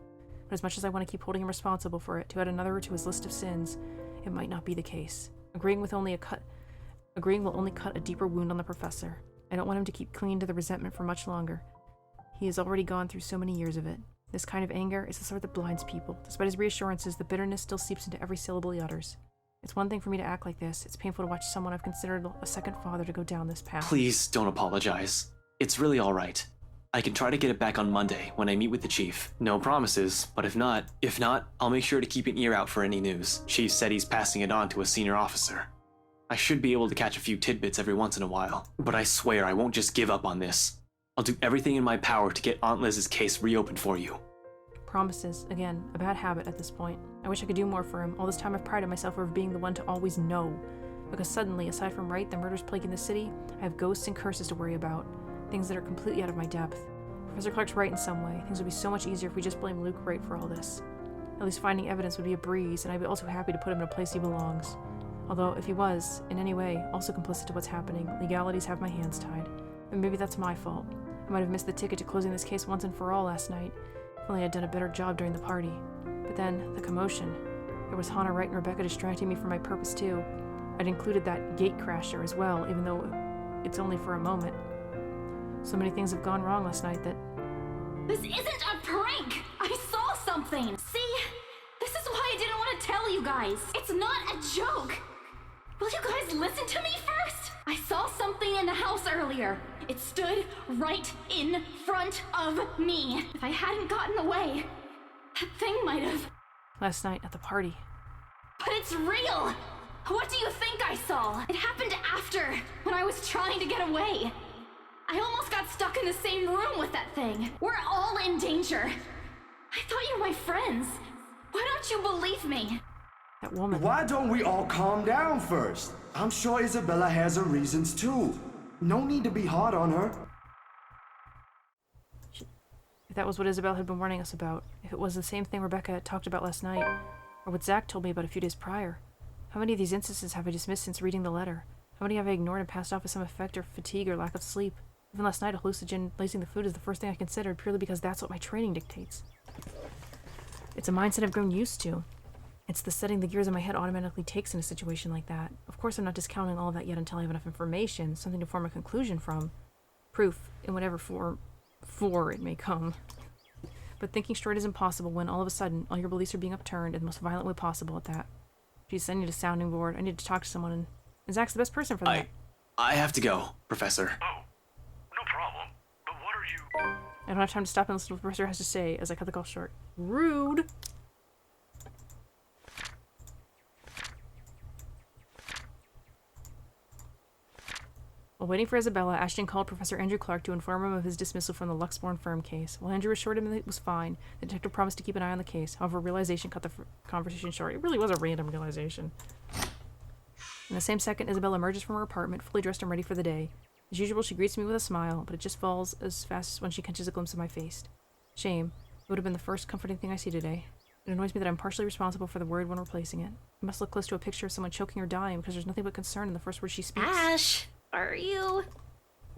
But as much as I want to keep holding him responsible for it, to add another to his list of sins, it might not be the case. Agreeing will only cut a deeper wound on the professor. I don't want him to keep clinging to the resentment for much longer. He has already gone through so many years of it. This kind of anger is the sort that blinds people. Despite his reassurances, the bitterness still seeps into every syllable he utters. It's one thing for me to act like this. It's painful to watch someone I've considered a second father to go down this path. Please don't apologize. It's really all right. I can try to get it back on Monday when I meet with the chief. No promises, but if not, I'll make sure to keep an ear out for any news. Chief said he's passing it on to a senior officer. I should be able to catch a few tidbits every once in a while, but I swear I won't just give up on this. I'll do everything in my power to get Aunt Liz's case reopened for you. Promises, again, a bad habit at this point. I wish I could do more for him. All this time I've prided myself over being the one to always know. Because suddenly, aside from Wright, the murders plaguing the city, I have ghosts and curses to worry about. Things that are completely out of my depth. Professor Clark's right in some way. Things would be so much easier if we just blamed Luke Wright for all this. At least finding evidence would be a breeze, and I'd be also happy to put him in a place he belongs. Although, if he was, in any way, also complicit to what's happening, legalities have my hands tied. But maybe that's my fault. I might have missed the ticket to closing this case once and for all last night. If only I'd done a better job during the party. But then, the commotion. There was Hannah, Wright, and Rebecca distracting me from my purpose too. I'd included that gate crasher as well, even though it's only for a moment. So many things have gone wrong last night that... This isn't a prank! I saw something! See? This is why I didn't want to tell you guys! It's not a joke! Will you guys listen to me first? I saw something in the house earlier. It stood right in front of me. If I hadn't gotten away, that thing might have... Last night at the party. But it's real! What do you think I saw? It happened after, when I was trying to get away. I almost got stuck in the same room with that thing. We're all in danger. I thought you were my friends. Why don't you believe me? That woman. Why don't we all calm down first? I'm sure Isabella has her reasons too. No need to be hard on her. If that was what Isabella had been warning us about, if it was the same thing Rebecca had talked about last night, or what Zach told me about a few days prior, how many of these instances have I dismissed since reading the letter? How many have I ignored and passed off as some effect or fatigue or lack of sleep? Even last night, a hallucinogen lacing the food is the first thing I considered, purely because that's what my training dictates. It's a mindset I've grown used to. It's the setting the gears in my head automatically takes in a situation like that. Of course, I'm not discounting all of that yet until I have enough information, something to form a conclusion from. Proof, in whatever form it may come. But thinking straight is impossible when, all of a sudden, all your beliefs are being upturned in the most violent way possible at that. Geez, I need a sounding board. I need to talk to someone, and Zach's the best person for that. I have to go, Professor. Oh, no problem. But what are you... I don't have time to stop and listen to what the professor has to say as I cut the call short. Rude! While waiting for Isabella, Ashton called Professor Andrew Clark to inform him of his dismissal from the Luxborn firm case. While Andrew assured him that it was fine, the detective promised to keep an eye on the case. However, realization cut the conversation short. It really was a random realization. In the same second, Isabella emerges from her apartment, fully dressed and ready for the day. As usual, she greets me with a smile, but it just falls as fast as when she catches a glimpse of my face. Shame. It would have been the first comforting thing I see today. It annoys me that I'm partially responsible for the word when replacing it. I must look close to a picture of someone choking or dying because there's nothing but concern in the first word she speaks. Ash, are you...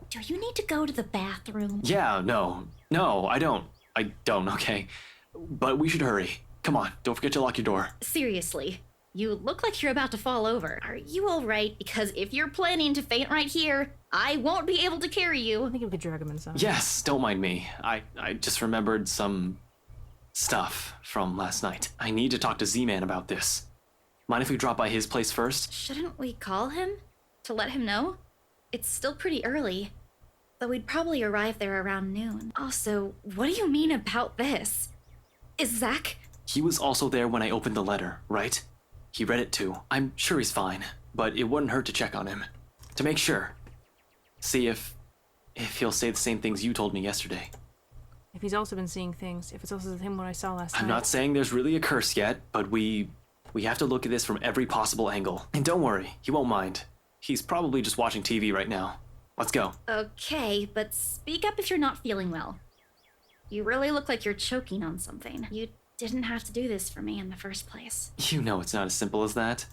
Do you need to go to the bathroom? Yeah, no, I don't, okay? But we should hurry. Come on, don't forget to lock your door. Seriously, you look like you're about to fall over. Are you alright? Because if you're planning to faint right here, I won't be able to carry you. I think we could drag him inside. Yes, don't mind me. I just remembered some stuff from last night. I need to talk to Z-Man about this. Mind if we drop by his place first? Shouldn't we call him? To let him know? It's still pretty early, though we'd probably arrive there around noon. Also, what do you mean about this? Is Zach... He was also there when I opened the letter, right? He read it too. I'm sure he's fine, but it wouldn't hurt to check on him. To make sure. See if he'll say the same things you told me yesterday. If he's also been seeing things, if it's also the same one I saw last night. I'm not saying there's really a curse yet, but we have to look at this from every possible angle. And don't worry, he won't mind. He's probably just watching TV right now. Let's go. Okay, but speak up if you're not feeling well. You really look like you're choking on something. You didn't have to do this for me in the first place. You know it's not as simple as that.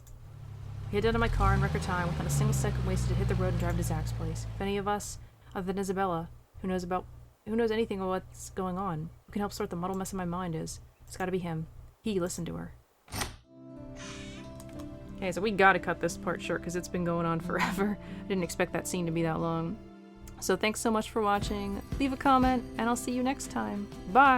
I hid out of my car in record time without a single second wasted to hit the road and drive to Zach's place. If any of us, other than Isabella, who knows anything about what's going on, who can help sort the muddled mess in my mind is, it's gotta be him. He listened to her. Okay, so we gotta cut this part short because it's been going on forever. I didn't expect that scene to be that long. So thanks so much for watching. Leave a comment, and I'll see you next time. Bye!